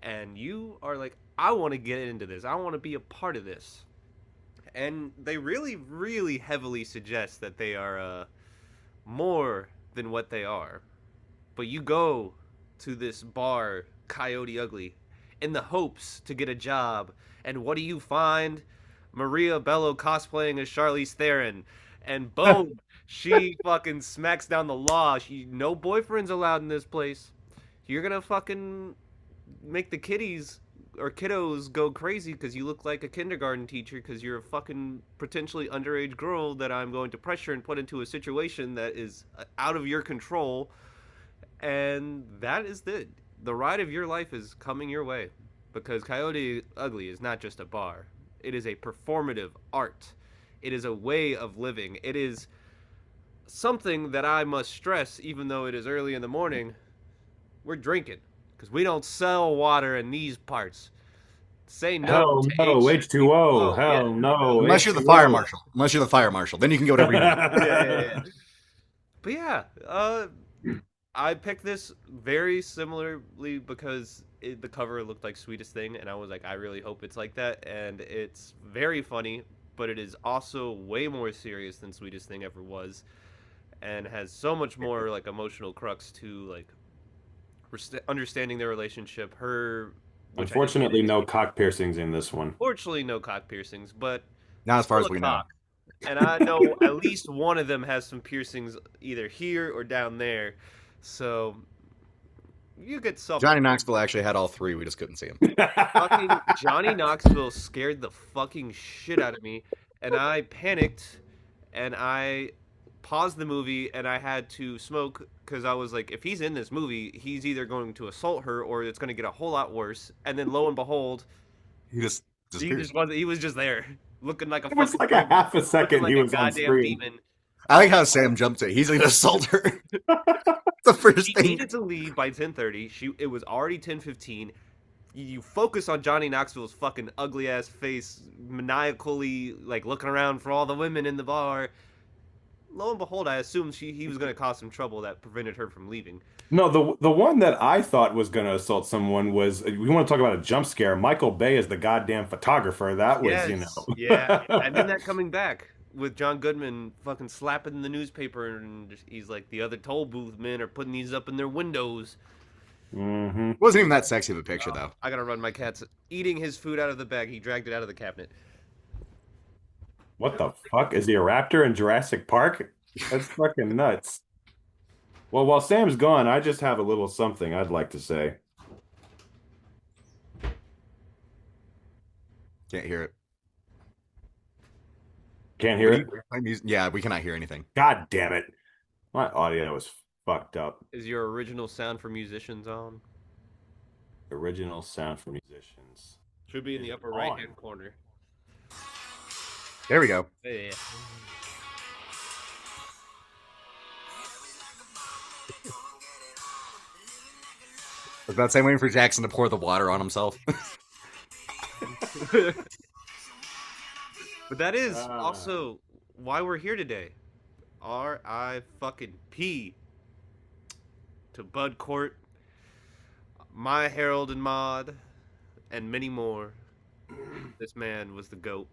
and you are like, I want to get into this. I want to be a part of this. And they really, really heavily suggest that they are more than what they are. But you go to this bar, Coyote Ugly, in the hopes to get a job. And what do you find? Maria Bello cosplaying as Charlize Theron. And boom, she fucking smacks down the law. No boyfriends allowed in this place. You're gonna fucking make the kiddos go crazy because you look like a kindergarten teacher because you're a fucking potentially underage girl that I'm going to pressure and put into a situation that is out of your control. And that is the ride of your life is coming your way, because Coyote Ugly is not just a bar. It is a performative art. It is a way of living. It is something that I must stress, even though it is early in the morning. We're drinking, because we don't sell water in these parts. Say no Hell to no, H2O. Hell no, Unless you're the fire marshal. Unless you're the fire marshal, then you can get whatever you want. Yeah. But yeah, I picked this very similarly because the cover looked like Sweetest Thing, and I was like, I really hope it's like that. And it's very funny, but it is also way more serious than Sweetest Thing ever was, and has so much more like emotional crux to like understanding their relationship. Unfortunately, no cock piercings in this one. Fortunately, no cock piercings, but Not as far as we know. And I know at least one of them has some piercings either here or down there. So you get something. Johnny Knoxville actually had all three. We just couldn't see him. Fucking Johnny Knoxville scared the fucking shit out of me, and I panicked, and I paused the movie, and I had to smoke because I was like, if he's in this movie, he's either going to assault her or it's going to get a whole lot worse. And then lo and behold, He just disappeared. he was just there, looking like a It was fucking like a half a second like he a was on goddamn screen. demon. I like how Sam jumped to it. He's going to assault her. The first She thing. needed to leave by 10:30. It was already 10:15. You focus on Johnny Knoxville's fucking ugly ass face, maniacally like looking around for all the women in the bar. Lo and behold, I assumed he was going to cause some trouble that prevented her from leaving. No, the one that I thought was going to assault someone was, we want to talk about a jump scare. Michael Bay is the goddamn photographer. That was, Yes, yeah. And then that coming back with John Goodman fucking slapping the newspaper, and he's like, the other toll booth men are putting these up in their windows. Mm-hmm. It wasn't even that sexy of a picture, though. I gotta run. My cat's eating his food out of the bag. He dragged it out of the cabinet. What the fuck? Is he a raptor in Jurassic Park? That's fucking nuts. Well, while Sam's gone, I just have a little something I'd like to say. Can't hear it. Can't hear it? Yeah, we cannot hear anything. God damn it. My audio was fucked up. Is your original sound for musicians on? Original sound for musicians. Should be in Is the it upper on? right hand corner. There we go. Yeah. I was about to say, waiting for Jackson to pour the water on himself. But that is also why we're here today. R.I. to Bud Court, my Harold and Maude, and many more. This man was the GOAT.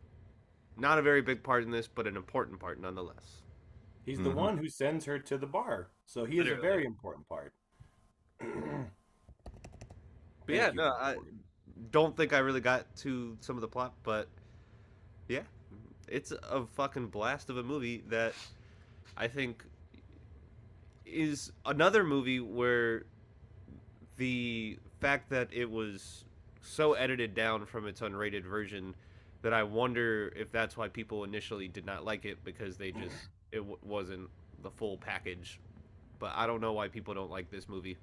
Not a very big part in this, but an important part nonetheless. He's the one who sends her to the bar, so he is a very important part. But yeah, no, I don't think I really got to some of the plot, but yeah, it's a fucking blast of a movie that I think is another movie where the fact that it was so edited down from its unrated version that I wonder if that's why people initially did not like it, because they just wasn't the full package. But I don't know why people don't like this movie.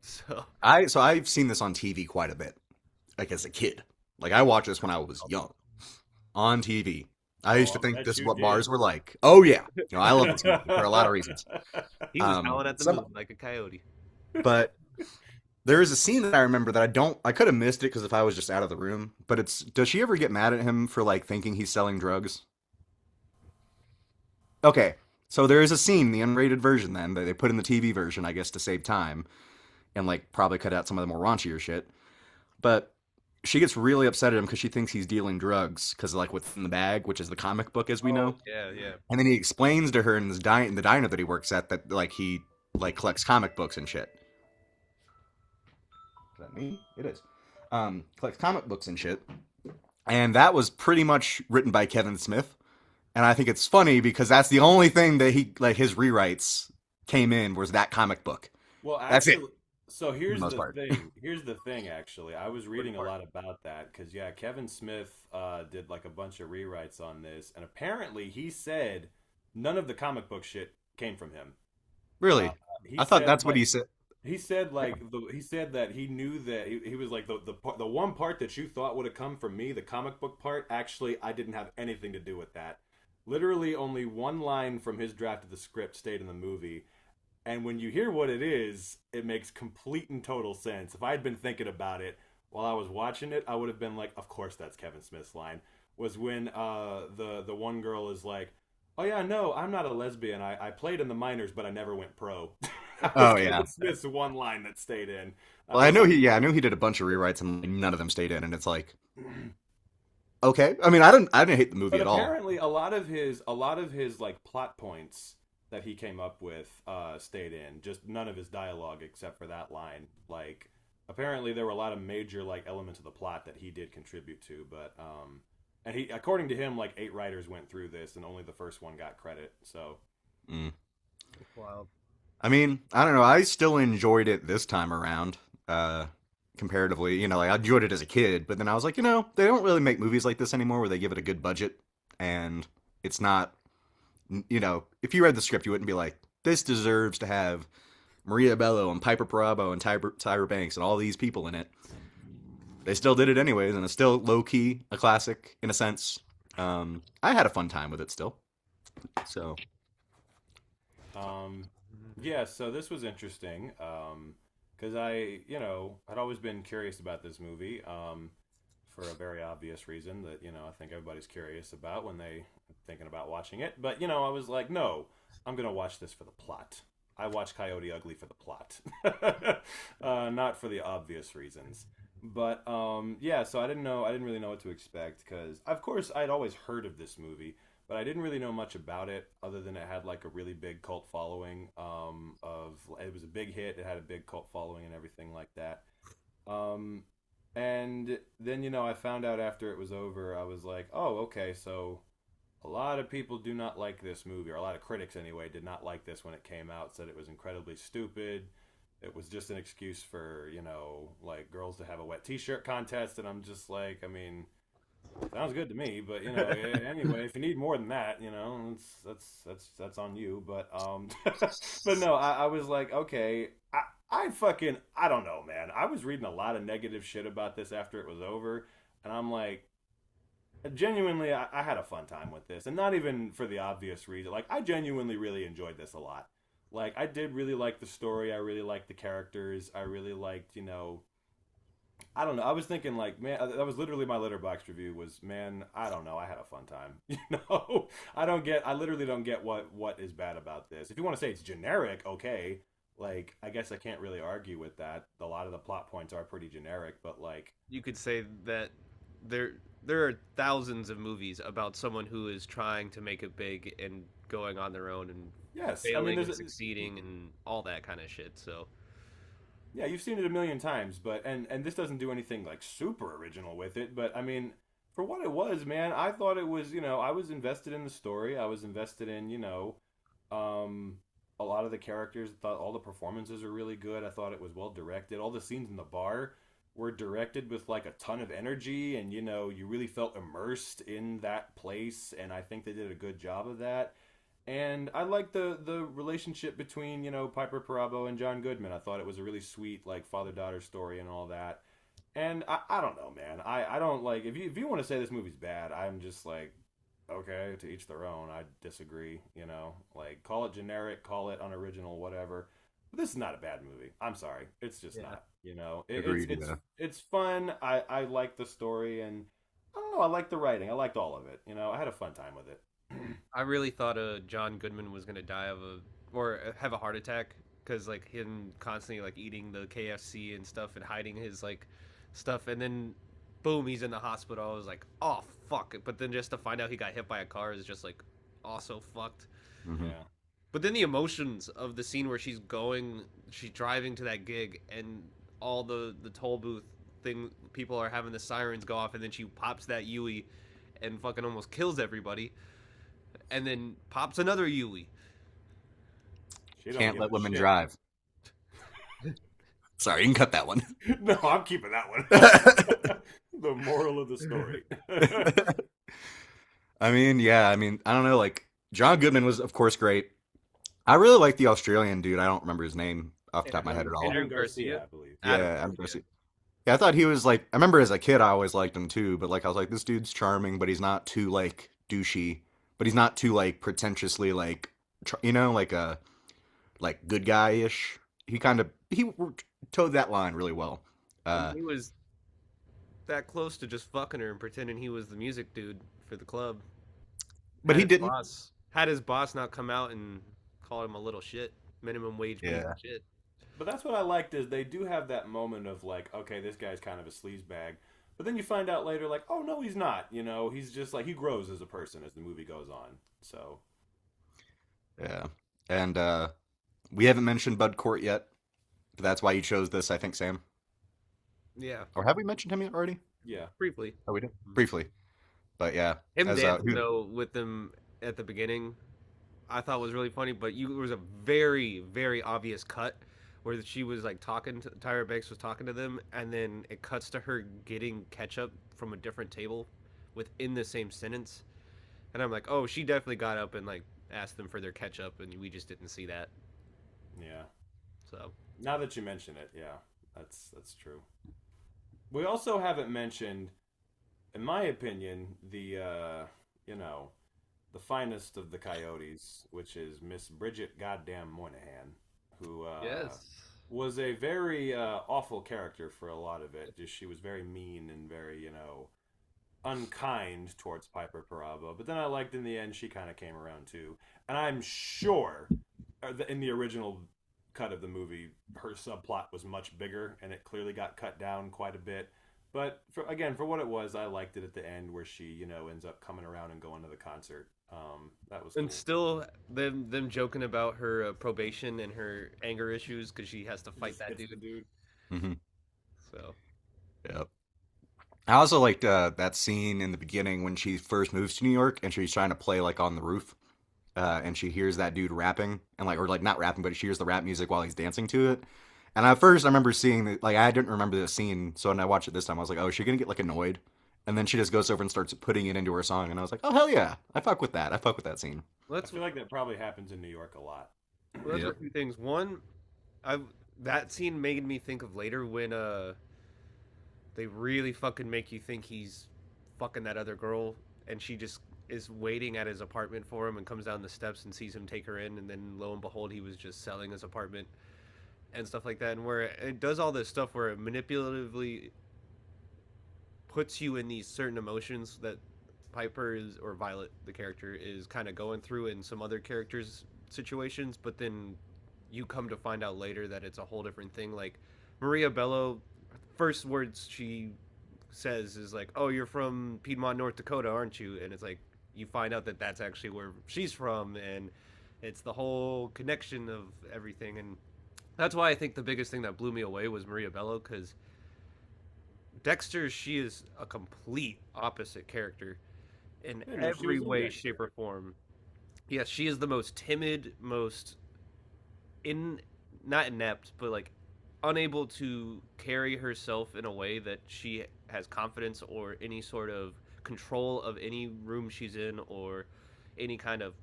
So I've seen this on TV quite a bit, like as a kid. Like I watched this when I was young on TV. I used to think this is what bars were like. Oh yeah, I love this movie for a lot of reasons. he was howling at the moon like a coyote. But there is a scene that I remember that I could have missed it because if I was just out of the room. But does she ever get mad at him for like thinking he's selling drugs? Okay, so there is a scene, the unrated version then, that they put in the TV version, I guess, to save time. And like probably cut out some of the more raunchier shit. But she gets really upset at him because she thinks he's dealing drugs because like what's in the bag, which is the comic book as we know. Yeah. And then he explains to her in the diner that he works at that like he like collects comic books and shit. Is that me? It is. Collects comic books and shit. And that was pretty much written by Kevin Smith. And I think it's funny because that's the only thing that he like his rewrites came in was that comic book. Well, that's it. So here's the thing. Here's the thing. Actually, I was reading a lot about that because yeah, Kevin Smith did like a bunch of rewrites on this, and apparently he said none of the comic book shit came from him. Really? I thought that's what he said. He said like he said that he knew that he was like the one part that you thought would have come from me, the comic book part. Actually, I didn't have anything to do with that. Literally, only one line from his draft of the script stayed in the movie. And when you hear what it is, it makes complete and total sense. If I had been thinking about it while I was watching it, I would have been like, of course that's Kevin Smith's line. Was when the one girl is like, oh yeah, no, I'm not a lesbian. I played in the minors, but I never went pro. Oh yeah. Kevin Smith's one line that stayed in. Well, I know he did a bunch of rewrites and none of them stayed in, and it's like, okay. I mean, I didn't hate the movie at all. Apparently, a lot of his like plot points that he came up with stayed in. Just none of his dialogue except for that line. Like apparently there were a lot of major like elements of the plot that he did contribute to, but and he according to him like 8 writers went through this and only the first one got credit. So Wow. I mean, I don't know. I still enjoyed it this time around. Comparatively, you know, like I enjoyed it as a kid, but then I was like, you know, they don't really make movies like this anymore where they give it a good budget and it's not, you know, if you read the script, you wouldn't be like, this deserves to have Maria Bello and Piper Perabo and Tyra Banks and all these people in it. They still did it anyways, and it's still low-key a classic in a sense. I had a fun time with it still. So. Yeah, so this was interesting. Because I'd always been curious about this movie. For a very obvious reason that, I think everybody's curious about when they thinking about watching it. But, I was like, no, I'm going to watch this for the plot. I watched Coyote Ugly for the plot. Not for the obvious reasons. But, so I didn't really know what to expect because, of course, I'd always heard of this movie, but I didn't really know much about it other than it had, like, a really big cult following it was a big hit, it had a big cult following and everything like that. And then, I found out after it was over, I was like, oh, okay, so a lot of people do not like this movie, or a lot of critics anyway, did not like this when it came out, said it was incredibly stupid. It was just an excuse for, like girls to have a wet t-shirt contest. And I'm just like, I mean, Sounds good to me, but anyway, if you need more than that, that's on you. But but no, I was like, okay, I don't know, man. I was reading a lot of negative shit about this after it was over, and I'm like, genuinely, I had a fun time with this, and not even for the obvious reason. Like, I genuinely really enjoyed this a lot. Like, I did really like the story. I really liked the characters. I really liked, I don't know. I was thinking like, man, that was literally my Letterboxd review was, man, I don't know. I had a fun time. I literally don't get what is bad about this. If you want to say it's generic, okay. Like, I guess I can't really argue with that. A lot of the plot points are pretty generic, but like, You could say that there are thousands of movies about someone who is trying to make it big and going on their own and yes, failing and succeeding and all that kind of shit. So yeah, you've seen it a million times, but and this doesn't do anything like super original with it, but I mean, for what it was, man, I thought it was, I was invested in the story. I was invested in, a lot of the characters. I thought all the performances were really good. I thought it was well directed. All the scenes in the bar were directed with like a ton of energy, and you really felt immersed in that place, and I think they did a good job of that. And I like the relationship between, Piper Perabo and John Goodman. I thought it was a really sweet, like, father-daughter story and all that. And I don't know, man. I don't like, if you want to say this movie's bad, I'm just like, okay, to each their own. I disagree, Like, call it generic, call it unoriginal, whatever. But this is not a bad movie. I'm sorry. It's just not, Agreed, it's fun. I like the story, and I don't know, I like the writing. I liked all of it. I had a fun time with it. I really thought John Goodman was gonna die or have a heart attack because like him constantly like eating the KFC and stuff and hiding his like stuff, and then boom, he's in the hospital. I was like, oh fuck! But then just to find out he got hit by a car is just like also fucked. Mm-hmm. Yeah. But then the emotions of the scene where she's driving to that gig, and all the toll booth thing, people are having the sirens go off, and then she pops that Yui and fucking almost kills everybody. And then pops another Yui. Can't let women drive. Sorry, you can cut that one. No, I'm keeping that one. The moral of the story. I mean, I don't know. Like, John Goodman was, of course, great. I really like the Australian dude. I don't remember his name off the top of my head at all. Adam Garcia, I believe. Yeah, Adam Garcia. Yeah, I thought he was like. I remember as a kid, I always liked him too. But like, I was like, this dude's charming, but he's not too like douchey. But he's not too like pretentiously like, like a like good guy ish. He towed that line really well. He was that close to just fucking her and pretending he was the music dude for the club. But he didn't. Had his boss not come out and call him a little shit, minimum wage shit. But that's what I liked is they do have that moment of like, okay, this guy's kind of a sleazebag. But then you find out later, like, oh no, he's not. He's just like he grows as a person as the movie goes on. So, yeah, and we haven't mentioned Bud Cort yet. But that's why you chose this, I think, Sam. Yeah. Or have we mentioned him already? Yeah, briefly. Oh, we did briefly, but yeah, him dancing though with them at the beginning, I thought was really funny. But there was a very, very obvious cut where she was like Tyra Banks was talking to them, and then it cuts to her getting ketchup from a different table within the same sentence. And I'm like, oh, she definitely got up and like asked them for their ketchup, and we just didn't see that. Yeah. So now that you mention it, yeah, that's true. We also haven't mentioned, in my opinion, the the finest of the Coyotes, which is Miss Bridget Goddamn Moynihan, who was a very awful character for a lot of it. Just she was very mean and very unkind towards Piper Perabo. But then I liked in the end she kind of came around too. And I'm sure in the original cut of the movie her subplot was much bigger and it clearly got cut down quite a bit. But for what it was, I liked it at the end where she ends up coming around and going to the concert. That was cool. And still them joking about her probation and her anger issues because she has to fight that dude. Mm-hmm. So, yep. I also liked that scene in the beginning when she first moves to New York and she's trying to play like on the roof, and she hears that dude rapping and or not rapping, but she hears the rap music while he's dancing to it. And at first, I remember seeing I didn't remember the scene, so when I watched it this time, I was like, oh, is she gonna get like annoyed and then she just goes over and starts putting it into her song, and I was like, oh hell yeah, I fuck with that. I fuck with that scene. I feel like that probably happens in New York a lot. Well, that's two things. One, that scene made me think of later when they really fucking make you think he's fucking that other girl, and she just is waiting at his apartment for him and comes down the steps and sees him take her in, and then lo and behold, he was just selling his apartment and stuff like that. And where it does all this stuff where it manipulatively puts you in these certain emotions that Piper is, or Violet, the character, is kind of going through in some other characters' situations, but then you come to find out later that it's a whole different thing. Like Maria Bello, first words she says is like, "Oh, you're from Piedmont, North Dakota, aren't you?" And it's like you find out that that's actually where she's from, and it's the whole connection of everything. And that's why I think the biggest thing that blew me away was Maria Bello, because Dexter, she is a complete opposite character in every way, shape, or form. Yes, she is the most timid, most not inept, but like unable to carry herself in a way that she has confidence or any sort of control of any room she's in or any kind of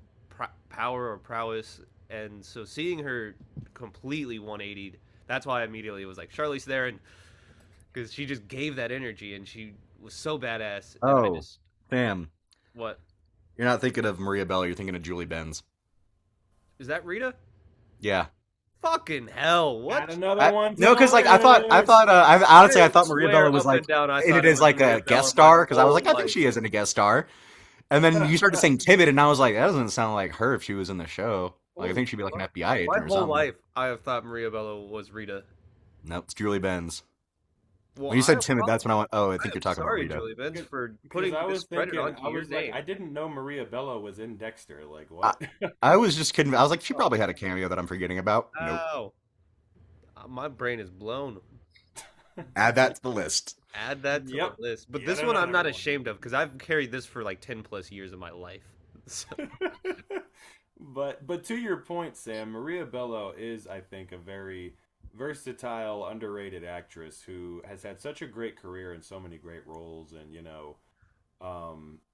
power or prowess. And so seeing her completely 180'd, that's why I immediately was like, Charlize Theron, because she just gave that energy and she was so badass. Oh, damn. What? You're not thinking of Maria Bello, you're thinking of Julie Benz. Is that Rita? Yeah. Fucking hell! What? Another one? No, because like I honestly thought Maria Bello was like it is like a guest star, because I was like, I think she isn't a guest star. And then you started saying timid, and I was like, that doesn't sound like her if she was in the show. Like I think she'd be like an FBI agent or something. My whole life, I have thought Maria Bello was Rita. Nope, it's Julie Benz. Well, when you said timid, that's when I went, oh, I think you're talking about Rita. Julie Benz, for putting this credit onto your name. I didn't know Maria Bello was in Dexter. Like, what? I was just kidding. I was like, she probably had a cameo that I'm forgetting about. Nope. My brain is blown. Add that to the list. Add that to the list. But this one I'm not ashamed of, because I've carried this for like 10 plus years of my life. So. But to your point, Sam, Maria Bello is, I think, a very versatile, underrated actress who has had such a great career in so many great roles, and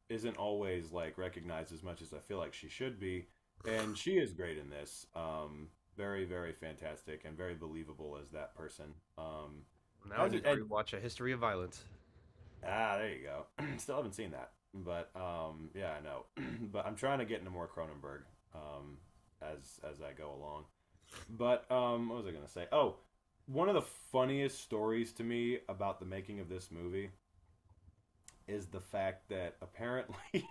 isn't always like recognized as much as I feel like she should be. And she is great in this. Very, very fantastic and very believable as that person. Now I need to watch A History of Violence. There you go. Still haven't seen that, but yeah, I know. But I'm trying to get into more Cronenberg as I go along. But what was I gonna say? Oh, one of the funniest stories to me about the making of this movie is the fact that apparently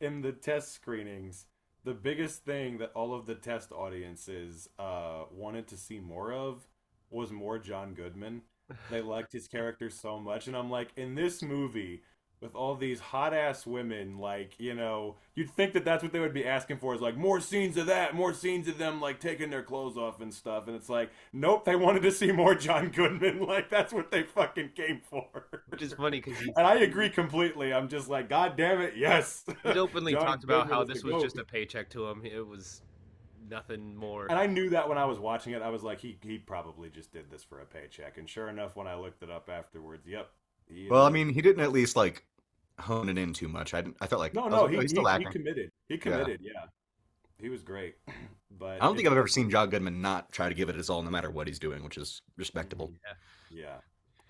in the test screenings, the biggest thing that all of the test audiences wanted to see more of was more John Goodman. They liked his character so much, and I'm like, in this movie, with all these hot-ass women, like, you'd think that that's what they would be asking for, is like, more scenes of that, more scenes of them, like, taking their clothes off and stuff, and it's like, nope, they wanted to see more John Goodman, like, that's what they fucking came for. Which is funny, because and I agree completely, I'm just like, god damn it, yes! He openly talked about how this was just a paycheck to him, it was nothing more. And I knew that when I was watching it, I was like, he probably just did this for a paycheck, and sure enough, when I looked it up afterwards, yep. Well, I mean, he didn't at least, like, hone it in too much. I felt like he committed. He committed. Yeah, he was great. But I don't think I've ever seen John Goodman not try to give it his all, no matter what he's doing, which is respectable. Yeah.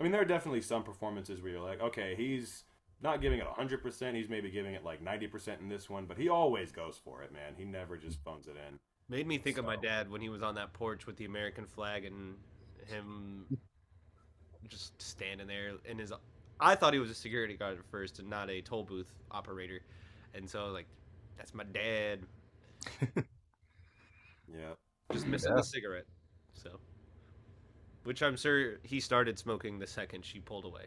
I mean, there are definitely some performances where you're like, okay, he's not giving it 100%. He's maybe giving it like 90% in this one, but he always goes for it, man. He never just phones it in. Made me think of my dad when he was on that porch with the American flag and him just standing there in his. I thought he was a security guard at first and not a toll booth operator. And so I was like, that's my dad. Yeah. Just missing the cigarette. So, which I'm sure he started smoking the second she pulled away.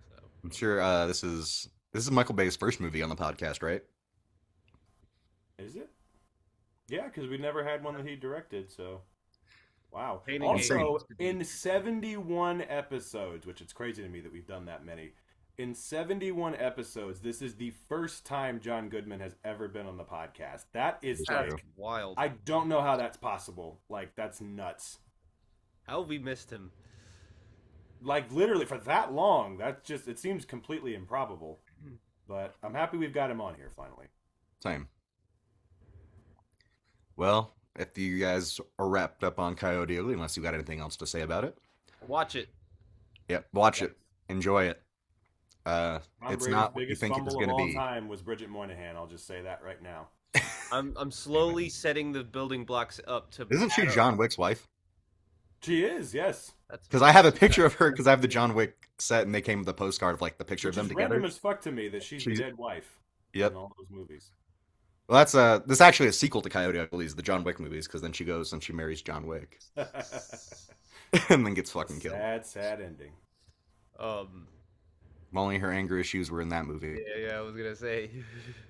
So. I'm sure this is Michael Bay's first movie on the podcast, right? Is it? Yeah, because we never had one that he directed, so... Wow. Painting also, in 71 episodes, which it's crazy to me that we've done that many, in 71 episodes, this is the first time John Goodman has ever been on the podcast. That is like wild. I don't know how that's possible. Like, that's nuts. How have we missed him? like literally for that long. That's just it seems completely improbable. But I'm happy we've got him on here finally. Same. Well, if you guys are wrapped up on Coyote Ugly, unless you got anything else to say about it, Watch it. yep, watch it, enjoy it. Tom It's Brady's not what you biggest think it's fumble going of to all be. time was Bridget Moynihan. I'll just say that right now. I'm slowly setting the building blocks up to. Isn't she John Wick's wife? She is, yes. Because I have a picture of her because I have the John Wick set, and they came with a postcard of like the picture Which of them is together. random as fuck to me that she's the dead wife. Yep. In all those movies. Well, that's this is actually a sequel to Coyote Ugly, the John Wick movies, because then she goes and she marries John Wick, and then gets fucking killed. Sad ending. Only her anger issues were in that movie. Yeah, I was gonna say.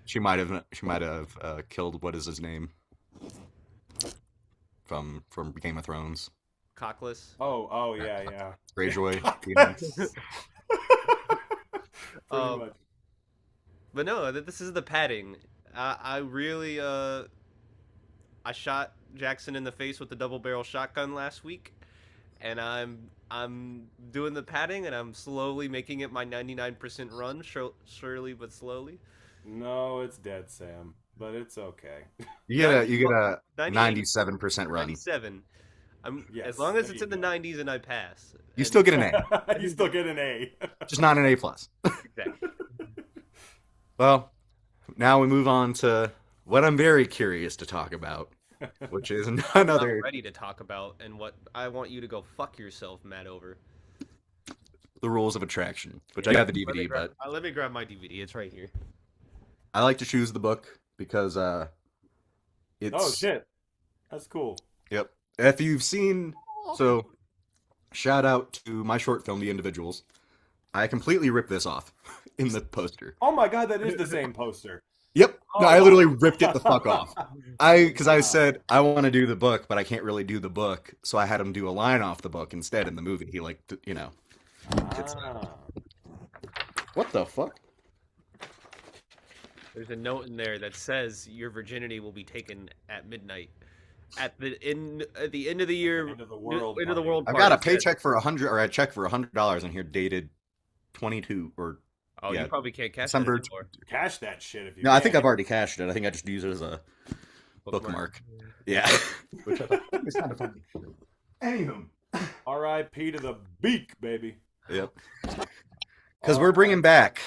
She might have killed what is his name from Game of Thrones. Cockless. Oh yeah. Greyjoy. Pretty much. But no, this is the padding. I really I shot Jackson in the face with the double barrel shotgun last week, and I'm doing the padding, and I'm slowly making it my 99% run, surely but slowly. No, it's dead, Sam. But it's okay. You get a 98, 97% run. 97. Yes, as long as there it's you in the go. 90s and I pass. You still get an A, You still get an A. just not an A+. Exactly. Well, now we move on to what I'm very curious to talk about, which is none I'm other. ready to talk about, and what I want you to go fuck yourself, Matt, over. The Rules of Attraction, which I have the DVD, but Let me grab my DVD. It's right here. I like to choose the book because it's. Oh shit, that's cool. Yep. If you've seen, so shout out to my short film, The Individuals. I completely ripped this off in the poster. Oh my god, that is the same poster. Yep. No, I literally ripped it the fuck off. Because I said I want to do the book, but I can't really do the book, so I had him do a line off the book instead in the movie. He What the fuck? There's a note in there that says your virginity will be taken at midnight. At the end of the year, End of the world. end of the world. I've got a party. paycheck for a check for $100 in here dated 22 or Oh, yeah, you probably can't catch December. that anymore. Cash that shit if you. No, I think can. I've already cashed it. I think I just use it as a bookmark. Yeah. Which I thought was kind of funny. Anywho. R.I.P. to the beak, baby. Yep. Because we're bringing back.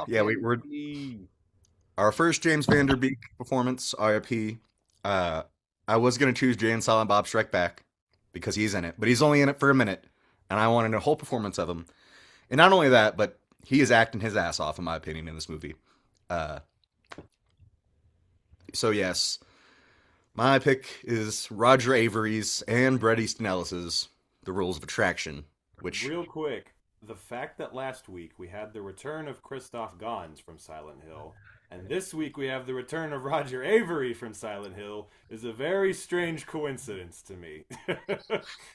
Yeah, we're our first James Van Der Beek performance, RIP. I was gonna choose Jay and Silent Bob Strike Back because he's in it, but he's only in it for a minute, and I wanted a whole performance of him. And not only that, but he is acting his ass off, in my opinion, in this movie. So yes, my pick is Roger Avery's and Bret Easton Ellis's The Rules of Attraction, which Real quick, the fact that last week we had the return of Christoph Gans from Silent Hill, and this week we have the return of Roger Avery from Silent Hill is a very strange coincidence to me.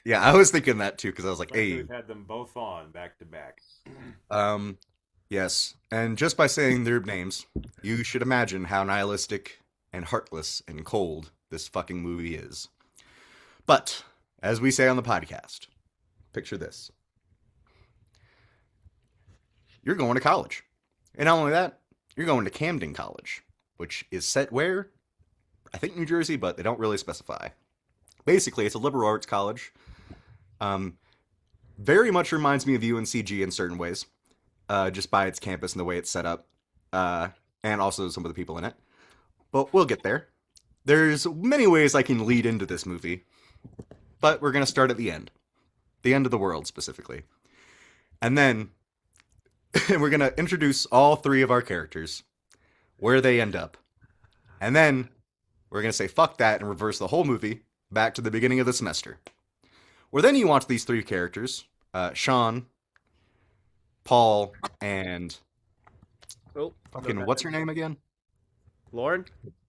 yeah, I was thinking that too because I was like, Luckily hey, we've had them both on back to back. yes, and just by saying their names, you should imagine how nihilistic and heartless and cold this fucking movie is. But as we say on the podcast, picture this: you're going to college, and not only that, you're going to Camden College, which is set where? I think New Jersey, but they don't really specify. Basically, it's a liberal arts college. Very much reminds me of UNCG in certain ways, just by its campus and the way it's set up, and also some of the people in it. But we'll get there. There's many ways I can lead into this movie, but we're going to start at the end of the world specifically. And then we're going to introduce all three of our characters, where they end up. And then we're going to say fuck that and reverse the whole movie back to the beginning of the semester. Where then you watch these three characters, Sean, Paul, and fucking what's her name again? Lauren?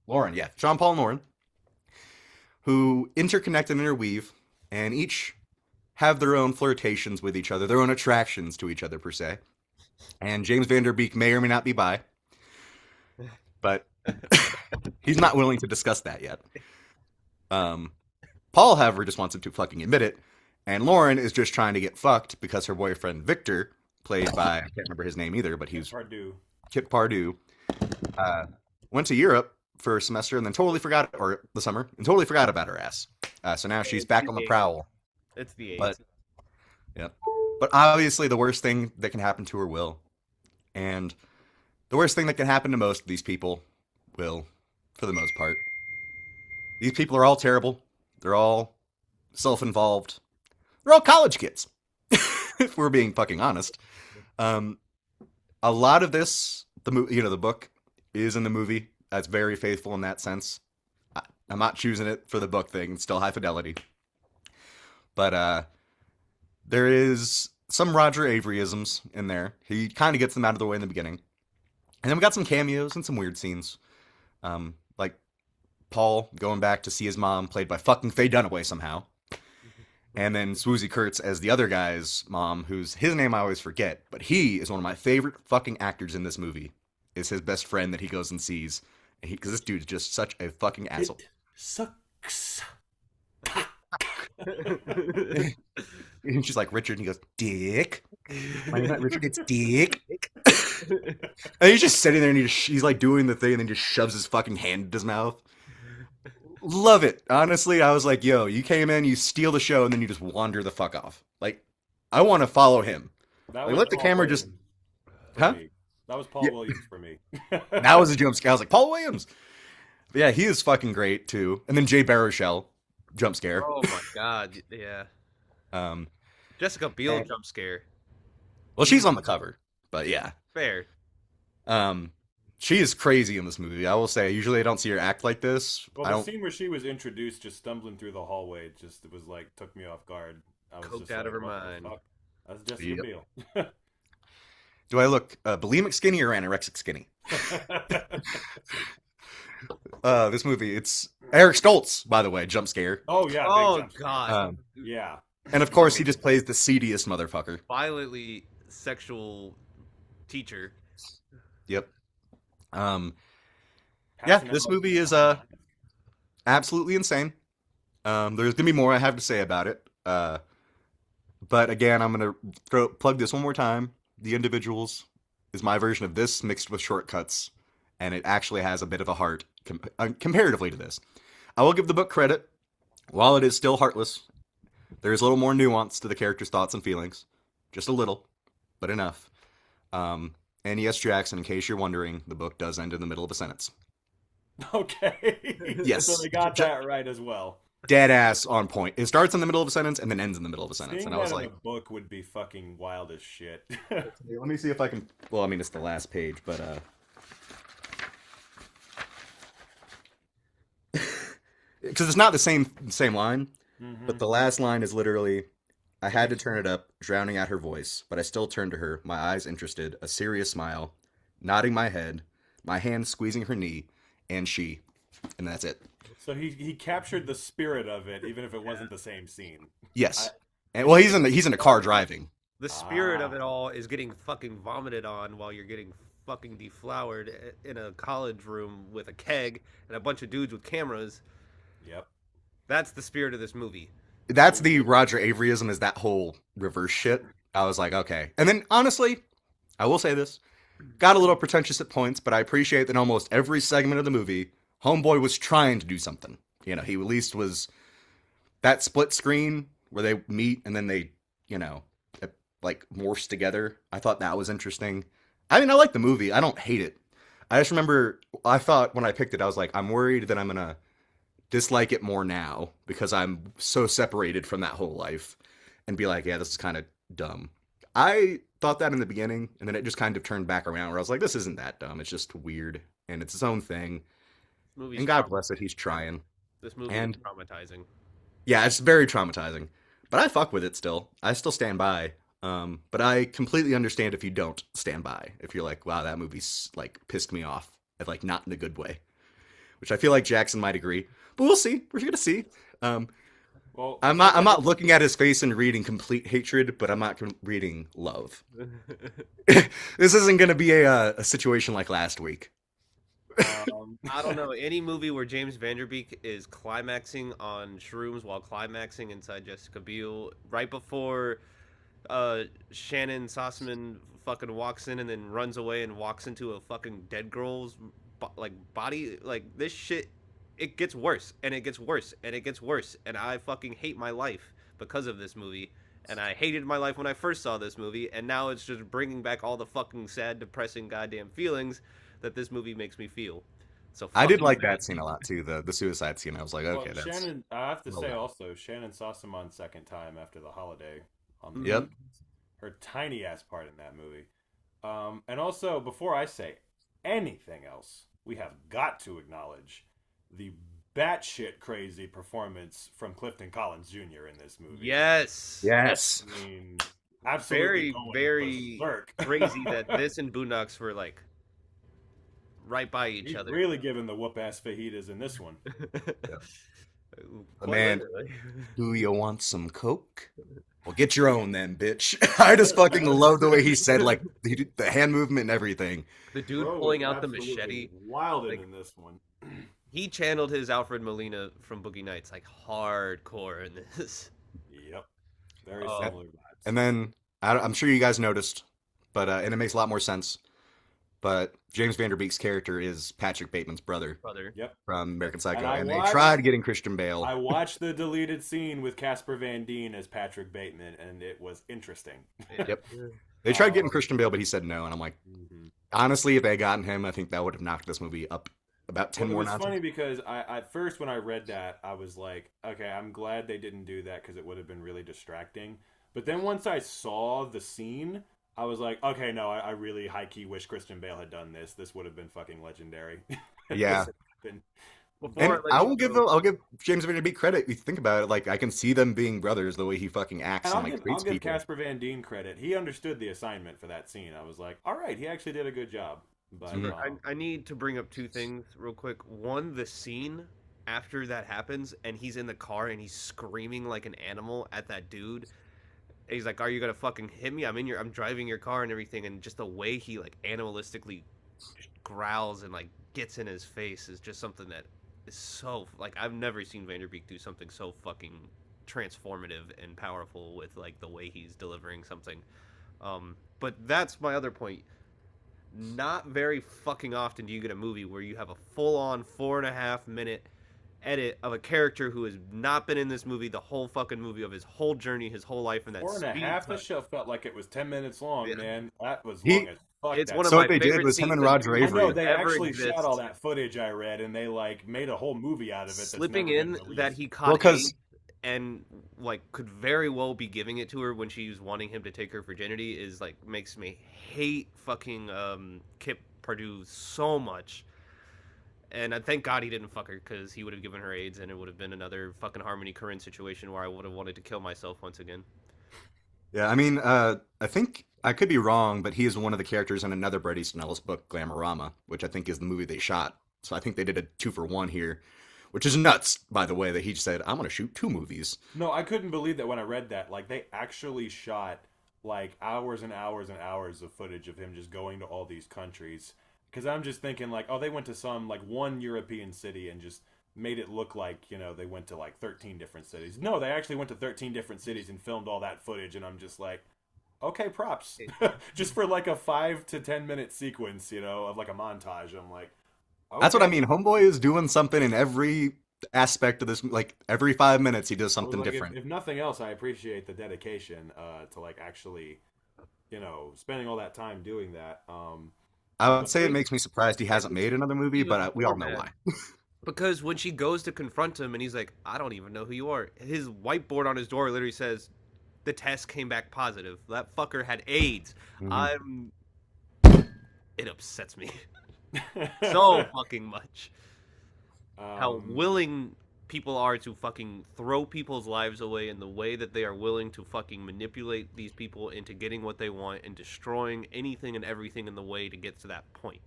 Lauren, yeah. Sean, Paul, and Lauren, who interconnect and interweave, and each have their own flirtations with each other, their own attractions to each other, per se. And James Van Der Beek may or may not be bi, but he's not willing to discuss that yet. Paul, however, just wants him to fucking admit it, And Lauren is just trying to get fucked because her boyfriend Victor, played by, I can't remember his name either, but he was Pardue. Kip Pardue, went to Europe for a semester and then totally forgot, or the summer, and totally forgot about her ass. So now she's back on the prowl. It's the 80s. But yeah, but obviously the worst thing that can happen to her will, and the worst thing that can happen to most of these people will, for the most part. These people are all terrible. They're all self-involved. They're all college kids, if we're being fucking honest. A lot of this, the book is in the movie. That's very faithful in that sense. I'm not choosing it for the book thing. It's still high fidelity. But there is some Roger Averyisms in there. He kind of gets them out of the way in the beginning. And then we got some cameos and some weird scenes. Like Paul going back to see his mom, played by fucking Faye Dunaway somehow. And then Swoozie Kurtz as the other guy's mom, his name I always forget, but he is one of my favorite fucking actors in this movie. Is his best friend that he goes and sees. Because this dude is just such a fucking asshole. It sucks. And she's like, Richard, and he goes, Dick. My name's not Richard, it's Dick. And he's just sitting there and he's like doing the thing and then just shoves his fucking hand in his mouth. Love it. Honestly, I was like, yo, you came in, you steal the show, and then you just wander the fuck off. Like, I want to follow him. Like, let the camera just... Huh? That was Paul Williams for me. That was a jump scare. I was like, Paul Williams. But yeah, he is fucking great, too. And then Jay Baruchel, jump scare. Oh my god, yeah. Jessica Biel jump scare. Well, she's on the cover, but yeah. Fair. She is crazy in this movie. I will say, usually I don't see her act like this. Well, the scene where she was introduced, just stumbling through the hallway, it was like, took me off guard. I was Coked just out like, of her what the mind. fuck? That's Jessica Biel. Do I look bulimic skinny or anorexic skinny? This movie, it's Eric Stoltz, by the way, jump scare. Oh, yeah. Oh, big jump scare. god. Yeah. And of course, he just plays the seediest motherfucker. Violently sexual teacher. Yep. Yeah, Passing this out movie is absolutely insane. There's gonna be more I have to say about it. But again, I'm gonna plug this one more time. The Individuals is my version of this mixed with shortcuts, and it actually has a bit of a heart comparatively to this. I will give the book credit. While it is still heartless, there is a little more nuance to the character's thoughts and feelings. Just a little, but enough. And yes, Jackson, in case you're wondering, the book does end in the middle of a sentence. Okay. Yes. So they got that right as well. Dead ass on point. It starts in the middle of a sentence and then ends in the middle of a sentence. Seeing And I was that like, in a book would be fucking wild as shit. let me see if I can. Well, I mean, it's the last page, but because it's not the same line, but the last line is literally, I had to turn it up, drowning out her voice, but I still turned to her, my eyes interested, a serious smile, nodding my head, my hand squeezing her knee, and she, and that's it. So he captured the spirit of it, even if it wasn't the same scene. Yes, and well, he's in a car driving. The spirit of it all is getting fucking vomited on while you're getting fucking deflowered in a college room with a keg and a bunch of dudes with cameras. Yep. That's the spirit of this movie. That's the Roger Averyism, is that whole reverse shit. I was like, okay. And then, honestly, I will say this. Got a little pretentious at points, but I appreciate that almost every segment of the movie, Homeboy was trying to do something. You know, he at least was... That split screen where they meet and then they, like, morph together. I thought that was interesting. I mean, I like the movie. I don't hate it. I just remember, I thought when I picked it, I was like, I'm worried that I'm going to dislike it more now because I'm so separated from that whole life and be like, yeah, this is kind of dumb. I thought that in the beginning, and then it just kind of turned back around where I was like, this isn't that dumb. It's just weird, and it's its own thing. And God bless it, he's trying. This movie is traumatizing. Yeah, it's very traumatizing. But I fuck with it still. I still stand by. But I completely understand if you don't stand by. If you're like, wow, that movie's like pissed me off. Like not in a good way. Which I feel like Jackson might agree. But we'll see. We're gonna see. Well, I'm not looking at his face and reading complete hatred, but I'm not reading love. This isn't gonna be a situation like last week. I don't know any movie where James Vanderbeek is climaxing on shrooms while climaxing inside Jessica Biel right before Shannon Sossman fucking walks in and then runs away and walks into a fucking dead girl's body. Like this shit, it gets worse and it gets worse and it gets worse, and I fucking hate my life because of this movie. And I hated my life when I first saw this movie, and now it's just bringing back all the fucking sad, depressing, goddamn feelings that this movie makes me feel. So I did like bad. that scene a lot too. The suicide scene. I was like, okay, that's Shannon. I have to well say done. also, Shannon Sossamon's second time after the holiday. Yep. Her tiny ass part in that movie. And also, before I say anything else, we have got to acknowledge the batshit crazy performance from Clifton Collins Jr. in this movie. Yes. Yes. I mean, absolutely Very berserk. crazy that this and Boondocks were like right by each He's other. really giving the whoop ass fajitas in this one. Man, do you want some Coke? Well, get your own then, bitch. I just fucking love the way he said, like, the hand movement and everything. The dude Bro pulling was out the absolutely machete. wilding like- in this one. He channeled his Alfred Molina from Boogie Nights like hardcore in this. Yep. Very Oh. similar vibes. And then, I'm sure you guys noticed, but and it makes a lot more sense, but James Vanderbeek's character is Patrick Bateman's brother Brother. Yep. from American Psycho, And and I they tried getting Christian Bale. I watched the deleted scene with Casper Van Dien as Patrick Bateman, and it was interesting. Yep. They tried getting Christian Bale, but he said no, and I'm like, honestly, if they had gotten him, I think that would have knocked this movie up about 10 Well, more it was notches. funny because at first when I read that, I was like, okay, I'm glad they didn't do that because it would have been really distracting. But then once I saw the scene, I was like, okay, no, I really high-key wish Christian Bale had done this. This would have been fucking legendary. Yeah. Been- And I'll give James Vanderbeek credit. If you think about it, like, I can see them being brothers the way he fucking acts And and, like, I'll treats give people. Casper Van Dien credit. He understood the assignment for that scene. I was like, all right, he actually did a good job. But I need to bring up two things real quick. One, the scene after that happens and he's in the car and he's screaming like an animal at that dude. And he's like, "Are you gonna fucking hit me? I'm driving your car and everything." And just the way he like animalistically growls and like gets in his face is just something that is so like I've never seen Vanderbeek do something so fucking transformative and powerful with like the way he's delivering something. But that's my other point. Not very fucking often do you get a movie where you have a full-on 4.5 minute edit of a character who has not been in this movie the whole fucking movie of his whole journey, his whole life, and that 4.5. The speed show felt like it was 10 minutes long, Yeah. man. That was He- long as fuck. It's that one of So my what they did favorite was him scenes and that Roger I Avery. know they ever actually exists. shot all that footage I read, and they like made a whole movie out of it. That's slipping never in been released. that he caught Well, 'cause- AIDS and like could very well be giving it to her when she was wanting him to take her virginity is like makes me hate fucking Kip Pardue so much. And I thank God he didn't fuck her because he would have given her AIDS and it would have been another fucking Harmony Korine situation where I would have wanted to kill myself once again. Yeah, I mean, I think I could be wrong, but he is one of the characters in another Bret Easton Ellis book, Glamorama, which I think is the movie they shot. So I think they did a 2-for-1 here, which is nuts, by the way, that he said, I'm going to shoot 2 movies. No, I couldn't believe that when I read that. Like, they actually shot, like, hours and hours and hours of footage of him just going to all these countries. Because I'm just thinking, like, oh, they went to some, like, one European city and just made it look like, you know, they went to, like, 13 different cities. No, they actually went to 13 different cities and filmed all that footage, and I'm just like, okay, props. Just for, like, a 5 to 10 minute sequence, you know, of, like, a montage. I'm like, That's what I okay. mean. Homeboy is doing something in every aspect of this. Like, every 5 minutes, he does something Like, different. If nothing else, I appreciate the dedication to, like, actually, you know, spending all that time doing that. I would say it makes me surprised he hasn't made another movie, but we all know why. Because when she goes to confront him and he's like, I don't even know who you are. His whiteboard on his door literally says, the test came back positive. That fucker had AIDS. It upsets me so fucking much. How willing people are to fucking throw people's lives away in the way that they are willing to fucking manipulate these people into getting what they want and destroying anything and everything in the way to get to that point.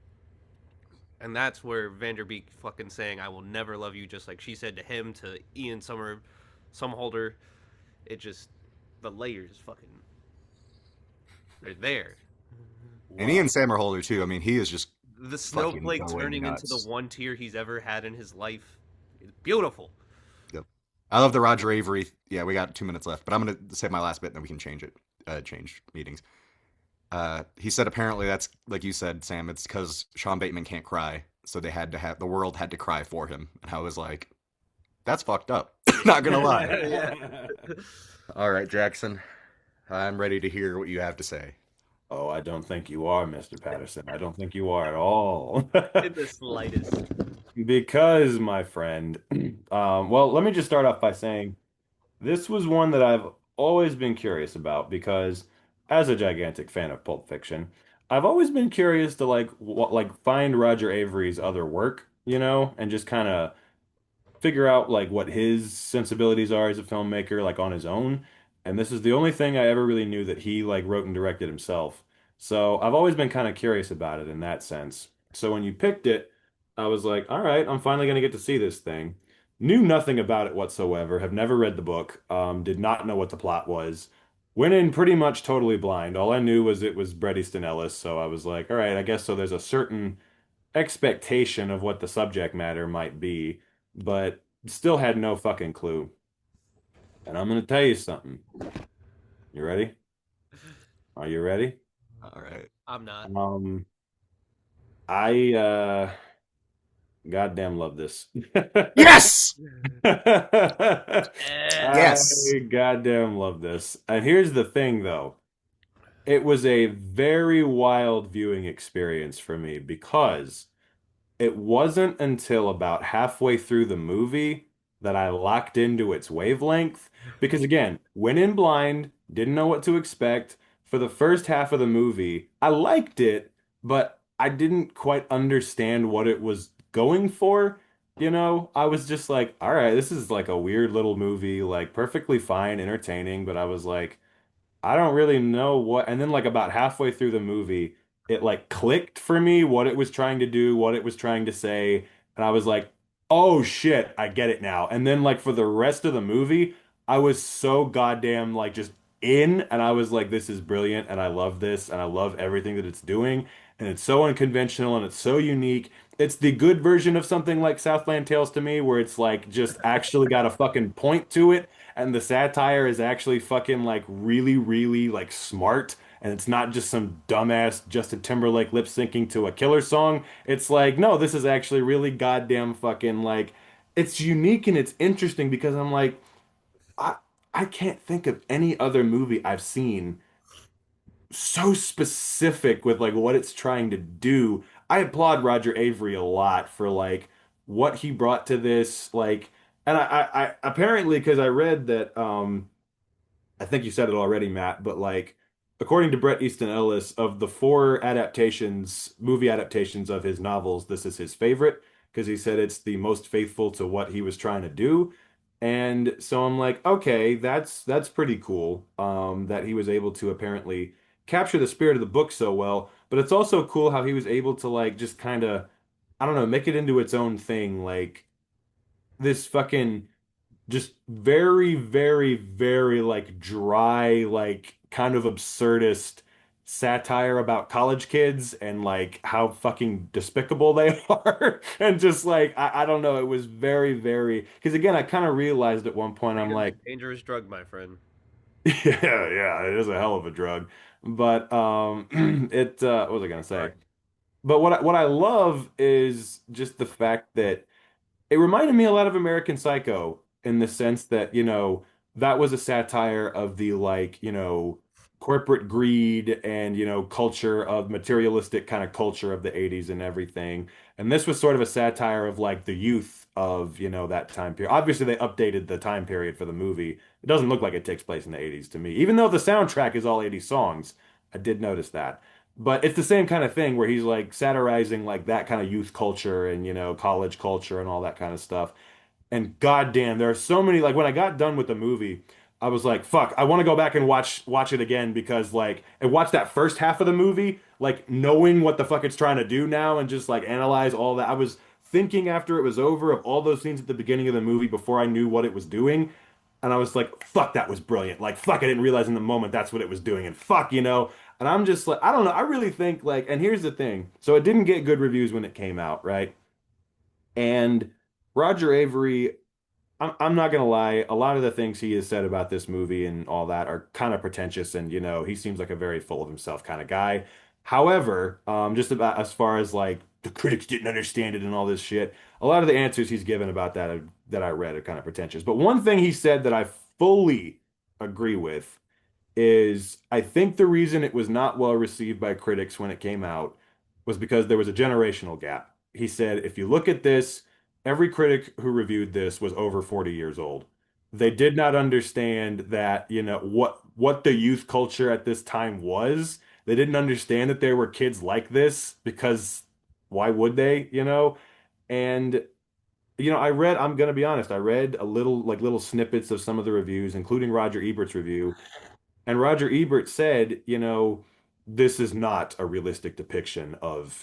And that's where Vanderbeek fucking saying, I will never love you, just like she said to him, to Ian Somerhalder. It just, the layers fucking, they're there. And Ian Somerhalder, too. I mean, he is just The fucking snowflake going turning into the nuts. one tear he's ever had in his life. It's beautiful. Yep. I love the Roger Avery. Yeah, we got 2 minutes left, but I'm gonna say my last bit, and then we can change it. Change meetings. He said apparently that's like you said, Sam. It's because Sean Bateman can't cry, so they had to have the world had to cry for him. And I was like, that's fucked up. Not gonna lie. Yeah. All right, Jackson, I'm ready to hear what you have to say. Oh, I don't think you are, Mr. Patterson. I don't think you are at all. In the slightest. Because, my friend, well, let me just start off by saying this was one that I've always been curious about because, as a gigantic fan of Pulp Fiction, I've always been curious to like find Roger Avery's other work, and just kind of figure out like what his sensibilities are as a filmmaker, like on his own. And this is the only thing I ever really knew that he like wrote and directed himself. So I've always been kind of curious about it in that sense. So when you picked it, I was like, all right, I'm finally going to get to see this thing. Knew nothing about it whatsoever, have never read the book, did not know what the plot was. Went in pretty much totally blind. All I knew was it was Bret Easton Ellis, so I was like, all right, I guess so there's a certain expectation of what the subject matter might be, but still had no fucking clue. And I'm gonna tell you something. You ready? Are you ready? All right. I'm not. I goddamn love this. Yes. I Yes. goddamn love this. And here's the thing though. It was a very wild viewing experience for me because it wasn't until about halfway through the movie that I locked into its wavelength. Because again, went in blind, didn't know what to expect. For the first half of the movie, I liked it, but I didn't quite understand what it was going for. I was just like, all right, this is like a weird little movie, like perfectly fine, entertaining, but I was like, I don't really know what. And then, like, about halfway through the movie, it like clicked for me what it was trying to do, what it was trying to say. And I was like, oh shit, I get it now. And then, like, for the rest of the movie, I was so goddamn, like, just in. And I was like, this is brilliant. And I love this. And I love everything that it's doing. And it's so unconventional and it's so unique. It's the good version of something like Southland Tales to me, where it's like just actually got a fucking point to it and the satire is actually fucking like really, really like smart. And it's not just some dumbass Justin Timberlake lip syncing to a killer song. It's like, no, this is actually really goddamn fucking like, it's unique and it's interesting because I'm like, I, I can't think of any other movie I've seen so specific with like what it's trying to do. I applaud Roger Avery a lot for like what he brought to this, like, and I apparently because I read that I think you said it already, Matt, but like according to Bret Easton Ellis, of the four adaptations, movie adaptations of his novels, this is his favorite because he said it's the most faithful to what he was trying to do. And so I'm like, okay, that's pretty cool. That he was able to apparently capture the spirit of the book so well, but it's also cool how he was able to like just kind of, I don't know, make it into its own thing, like this fucking just very, very, very like dry, like kind of absurdist satire about college kids and like how fucking despicable they are. And just like, I don't know, it was very, very, because again, I kind of realized at one point, I'm Freedom's like, a dangerous drug, my friend. yeah, yeah, it is a hell of a drug. But what was I gonna Sorry. say? But what I love is just the fact that it reminded me a lot of American Psycho in the sense that, that was a satire of the like, corporate greed and, culture of materialistic kind of culture of the 80s and everything. And this was sort of a satire of like the youth of, that time period. Obviously, they updated the time period for the movie. It doesn't look like it takes place in the 80s to me, even though the soundtrack is all 80s songs. I did notice that. But it's the same kind of thing where he's like satirizing like that kind of youth culture and college culture and all that kind of stuff. And goddamn, there are so many like when I got done with the movie, I was like, fuck, I want to go back and watch it again because like and watch that first half of the movie, like knowing what the fuck it's trying to do now and just like analyze all that. I was thinking after it was over of all those scenes at the beginning of the movie before I knew what it was doing. And I was like, fuck, that was brilliant. Like, fuck, I didn't realize in the moment that's what it was doing. And fuck, And I'm just like, I don't know. I really think like, and here's the thing. So it didn't get good reviews when it came out, right? And Roger Avery, I'm not gonna lie, a lot of the things he has said about this movie and all that are kind of pretentious, and he seems like a very full of himself kind of guy. However, just about as far as like the critics didn't understand it and all this shit, a lot of the answers he's given about that I read are kind of pretentious. But one thing he said that I fully agree with is I think the reason it was not well received by critics when it came out was because there was a generational gap. He said, if you look at this, every critic who reviewed this was over 40 years old. They did not understand that, what the youth culture at this time was. They didn't understand that there were kids like this because why would they, And I'm gonna be honest, I read a little snippets of some of the reviews, including Roger Ebert's review, and Roger Ebert said, this is not a realistic depiction of,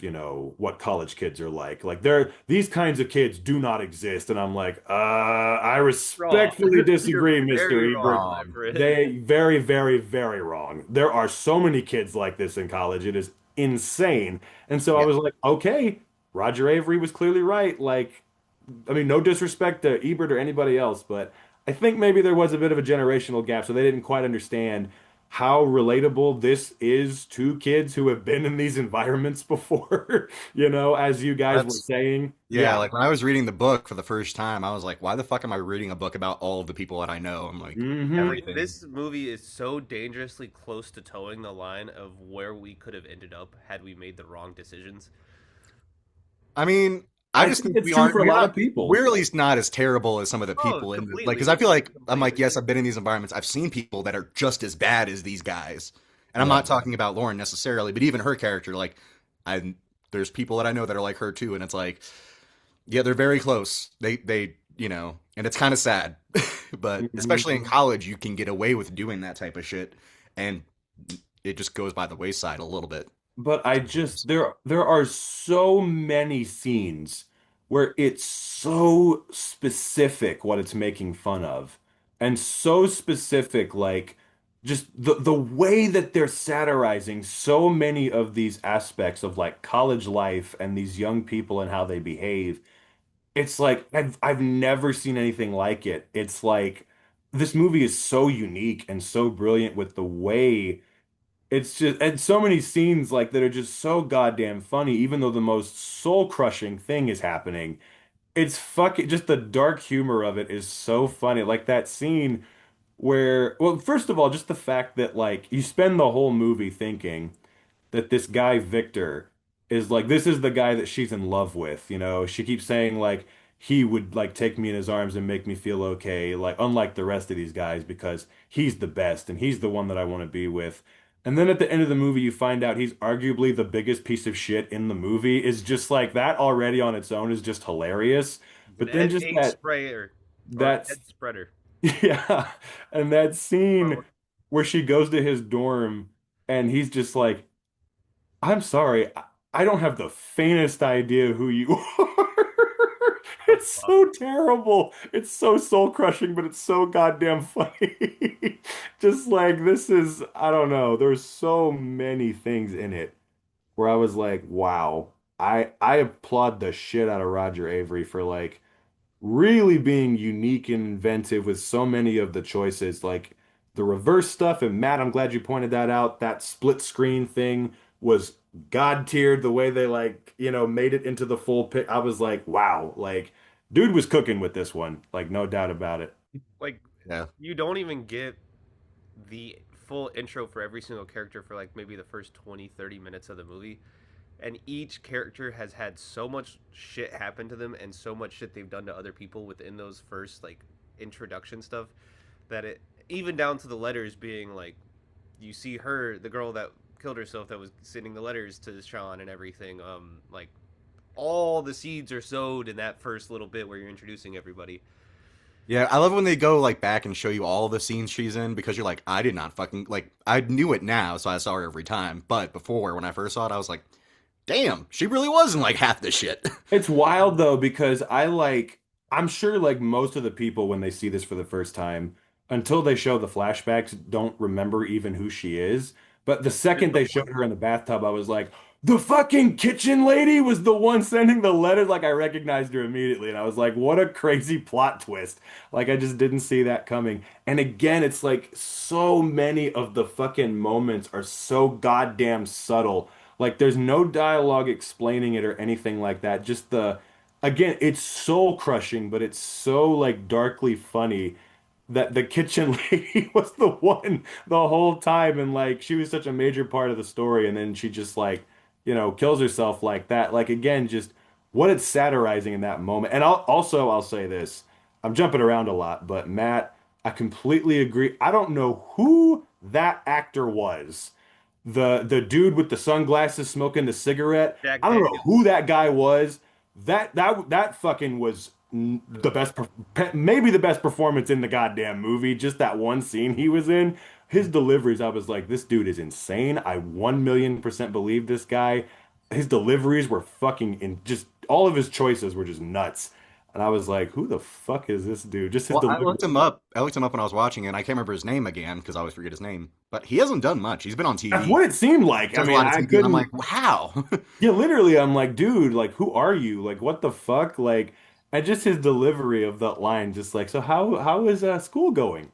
what college kids are like. Like these kinds of kids do not exist. And I'm like, I Wrong. respectfully You're disagree, Mr. very Ebert. wrong, my friend. They very, very, very wrong. There are so many kids like this in college. It is insane. And so I Yeah. was like, okay, Roger Avery was clearly right. Like, I mean, no disrespect to Ebert or anybody else, but I think maybe there was a bit of a generational gap, so they didn't quite understand how relatable this is to kids who have been in these environments before, as you guys were That's saying. yeah, like when I was reading the book for the first time, I was like, why the fuck am I reading a book about all of the people that I know? I'm like, Hmm. Like, everything. this movie is so dangerously close to towing the line of where we could have ended up had we made the wrong decisions. I mean, I I just think think it's true for a we're lot not of people. we're at least not as terrible as some of the Oh, people in the, like, completely. because I feel like I'm like, Completely. yes, I've been in these environments. I've seen people that are just as bad as these guys, and I'm Yeah. not talking about Lauren necessarily, but even her character, like, I there's people that I know that are like her too, and it's like, yeah, they're very close. They and it's kind of sad, but Mhm. especially in college, you can get away with doing that type of shit, and it just goes by the wayside a little bit. But I just there are so many scenes where it's so specific what it's making fun of. And so specific, like just the way that they're satirizing so many of these aspects of like college life and these young people and how they behave. It's like I've never seen anything like it. It's like this movie is so unique and so brilliant with the way it's just and so many scenes like that are just so goddamn funny, even though the most soul-crushing thing is happening. It's fucking just the dark humor of it is so funny. Like that scene where, well, first of all, just the fact that like you spend the whole movie thinking that this guy Victor is like this is the guy that she's in love with, She keeps saying like he would like take me in his arms and make me feel okay, like unlike the rest of these guys because he's the best and he's the one that I want to be with. And then at the end of the movie you find out he's arguably the biggest piece of shit in the movie is just like that already on its own is just hilarious. He's an But then just ink that sprayer or that's head spreader. yeah, and that scene Or where she goes to his dorm and he's just like I'm sorry, I don't have the faintest idea who you are. the It's fuck? so terrible. It's so soul-crushing, but it's so goddamn funny. Just like this is, I don't know, there's so many things in it where I was like, wow. I applaud the shit out of Roger Avery for like really being unique and inventive with so many of the choices, like the reverse stuff. And Matt, I'm glad you pointed that out. That split screen thing was god tiered the way they like, made it into the full pic. I was like, wow, like dude was cooking with this one, like no doubt about it. Like, Yeah. you don't even get the full intro for every single character for like maybe the first 20, 30 minutes of the movie. And each character has had so much shit happen to them and so much shit they've done to other people within those first like introduction stuff that it even down to the letters being like you see her, the girl that killed herself that was sending the letters to Sean and everything, like all the seeds are sowed in that first little bit where you're introducing everybody. Yeah, I love when they go like back and show you all the scenes she's in because you're like, I did not fucking like I knew it now, so I saw her every time. But before, when I first saw it, I was like, damn, she really was in like half the shit. It's wild though because I'm sure like most of the people when they see this for the first time until they show the flashbacks don't remember even who she is. But the second they showed her in the bathtub, I was like, the fucking kitchen lady was the one sending the letters. Like I recognized her immediately, and I was like, what a crazy plot twist. Like I just didn't see that coming. And again, it's like so many of the fucking moments are so goddamn subtle. Like there's no dialogue explaining it or anything like that. Just the again, it's soul crushing, but it's so like darkly funny that the kitchen lady was the one the whole time, and like she was such a major part of the story, and then she just like, kills herself like that. Like again, just what it's satirizing in that moment. And I'll say this. I'm jumping around a lot, but Matt, I completely agree. I don't know who that actor was, the dude with the sunglasses smoking the cigarette. Jack I don't know Daniels. who that guy was. That fucking was the best, maybe the best performance in the goddamn movie. Just that one scene he was in. His deliveries, I was like, this dude is insane. I 1,000,000% believe this guy. His deliveries were fucking just all of his choices were just nuts. And I was like, who the fuck is this dude? Just his Well, I delivery. looked him up. I looked him up when I was watching it, and I can't remember his name again because I always forget his name. But he hasn't done much. He's been on That's TV. what it seemed like. I Does a mean, lot of I TV, and I'm like, couldn't. wow. Yeah, literally, I'm like, dude, like, who are you? Like, what the fuck? Like, and just his delivery of that line, just like, so how is school going?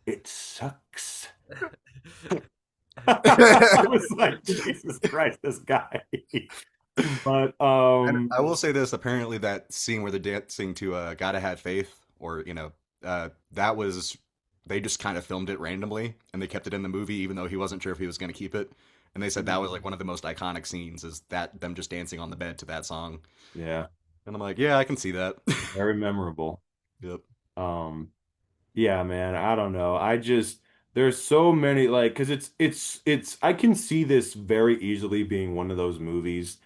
It sucks. I was like, Jesus Christ, this guy. But And I will say this: apparently, that scene where they're dancing to "Gotta Have Faith," or that was they just kind of filmed it randomly, and they kept it in the movie, even though he wasn't sure if he was going to keep it. And they said that was like one of the most iconic scenes is that them just dancing on the bed to that song. yeah, And I'm like, yeah, I can see that. very memorable. Yep. Um, Yeah, man, I don't know. I just there's so many like because it's I can see this very easily being one of those movies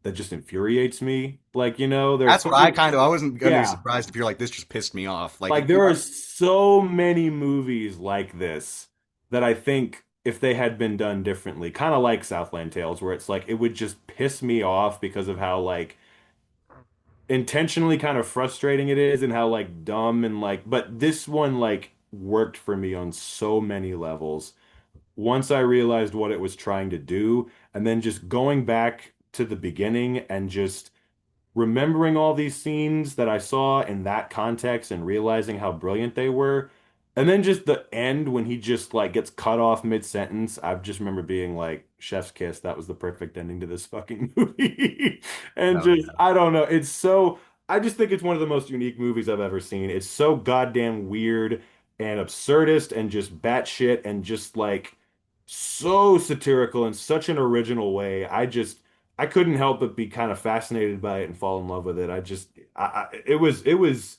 that just infuriates me. Like, there's That's so what I many, kind of. I wasn't gonna be yeah, surprised if you're like, this just pissed me off. Like, like there are so many movies like this that I think if they had been done differently, kind of like Southland Tales, where it's like it would just piss me off because of how like intentionally kind of frustrating it is and how like dumb and like but this one like worked for me on so many levels once I realized what it was trying to do and then just going back to the beginning and just remembering all these scenes that I saw in that context and realizing how brilliant they were. And then just the end when he just like gets cut off mid-sentence, I just remember being like, Chef's kiss, that was the perfect ending to this fucking movie. And oh just, I don't know, I just think it's one of the most unique movies I've ever seen. It's so goddamn weird and absurdist and just batshit and just like so satirical in such an original way. I couldn't help but be kind of fascinated by it and fall in love with it. It was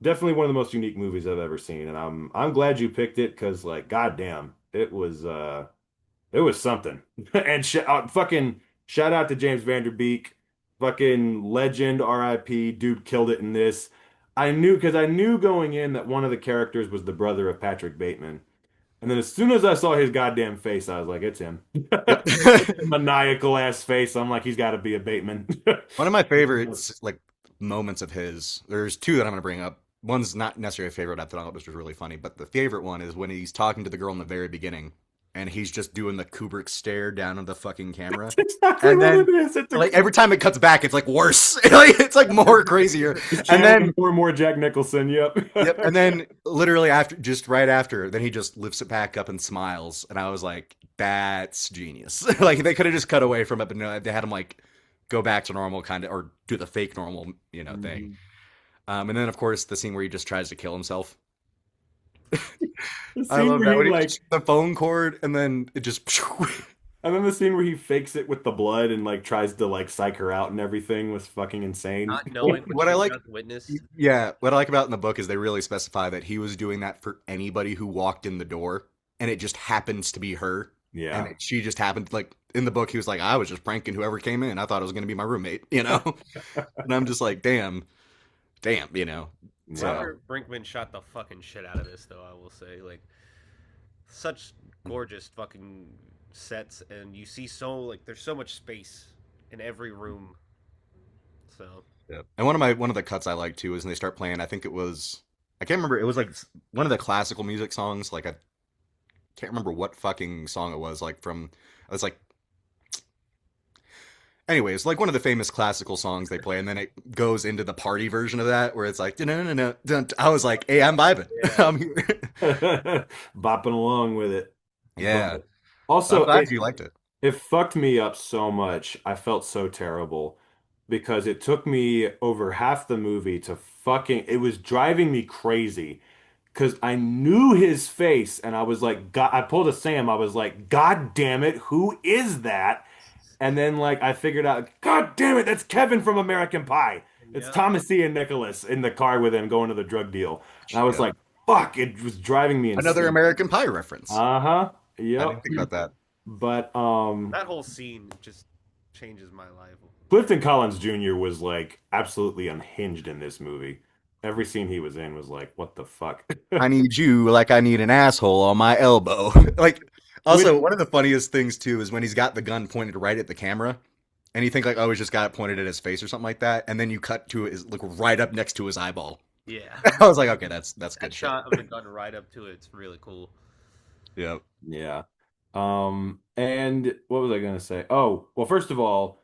definitely one of the most unique movies I've ever seen, and I'm glad you picked it because like goddamn, it was something. And fucking shout out to James Vanderbeek, fucking legend, R.I.P. Dude killed it in this. I knew going in that one of the characters was the brother of Patrick Bateman. And then as soon as I saw his goddamn face, I was like, it's him. Yep. Maniacal ass face. I'm like, he's got to be a Bateman. One of my favorites, like moments of his. There's two that I'm gonna bring up. One's not necessarily a favorite. I thought this was really funny, but the favorite one is when he's talking to the girl in the very beginning, and he's just doing the Kubrick stare down at the fucking camera. Exactly And what then, it is. like every time it cuts back, it's like worse. It's like more crazier. And then more and more Jack Nicholson. Yep. yep, and then literally after, just right after, then he just lifts it back up and smiles, and I was like, "That's genius!" Like they could have just cut away from it, but no, they had him like go back to normal kind of, or do the fake normal, thing. And then of course the scene where he just tries to kill himself. The I scene love where that when he he like, just the phone cord, and then it just. and then the scene where he fakes it with the blood and like tries to like psych her out and everything was fucking insane. Not knowing What I like- just witnessed. Yeah, what I like about in the book is they really specify that he was doing that for anybody who walked in the door, and it just happens to be her. Yeah. And she just happened, like, in the book, he was like, I was just pranking whoever came in. I thought it was going to be my roommate, And I'm just like, damn, So, Robert Brinkman shot the fucking shit out of this, though. I will say, like, such gorgeous fucking sets, and you see there's so much space in every room. So yeah. And one of the cuts I like too is when they start playing. I think it was, I can't remember. It was like one of the classical music songs. Like can't remember what fucking song it was. Like from, it's like, anyways, like one of the famous classical songs they play, and then it goes into the party version of that where it's like, no, no, no, no. I was like, hey, I'm vibing. Yeah. I'm here. Bopping along with it. Yeah. But So I'm also, glad you liked it. it fucked me up so much. I felt so terrible because it took me over half the movie to fucking, it was driving me crazy because I knew his face and I was like, God, I pulled a Sam. I was like, God damn it, who is that? And then like I figured out, God damn it, that's Kevin from American Pie. It's Yep. Thomas Ian Nicholas in the car with him going to the drug deal. And I was Yep. like, fuck, it was driving me Another insane. American Pie reference. Uh-huh. I Yep. didn't think about that. But That whole scene just changes my life. Clifton Collins Jr. was like absolutely unhinged in this movie. Every scene he was in was like, what the fuck? I need you like I need an asshole on my elbow. Like, Which, also, one of the funniest things too is when he's got the gun pointed right at the camera, and you think like, oh, he's just got it pointed at his face or something like that, and then you cut to it, look right up next to his eyeball. Yeah. I was like, okay, that's That good shit. shot of the gun right up to it, it's really cool. Yeah. yeah. And what was I gonna say? Oh, well, first of all,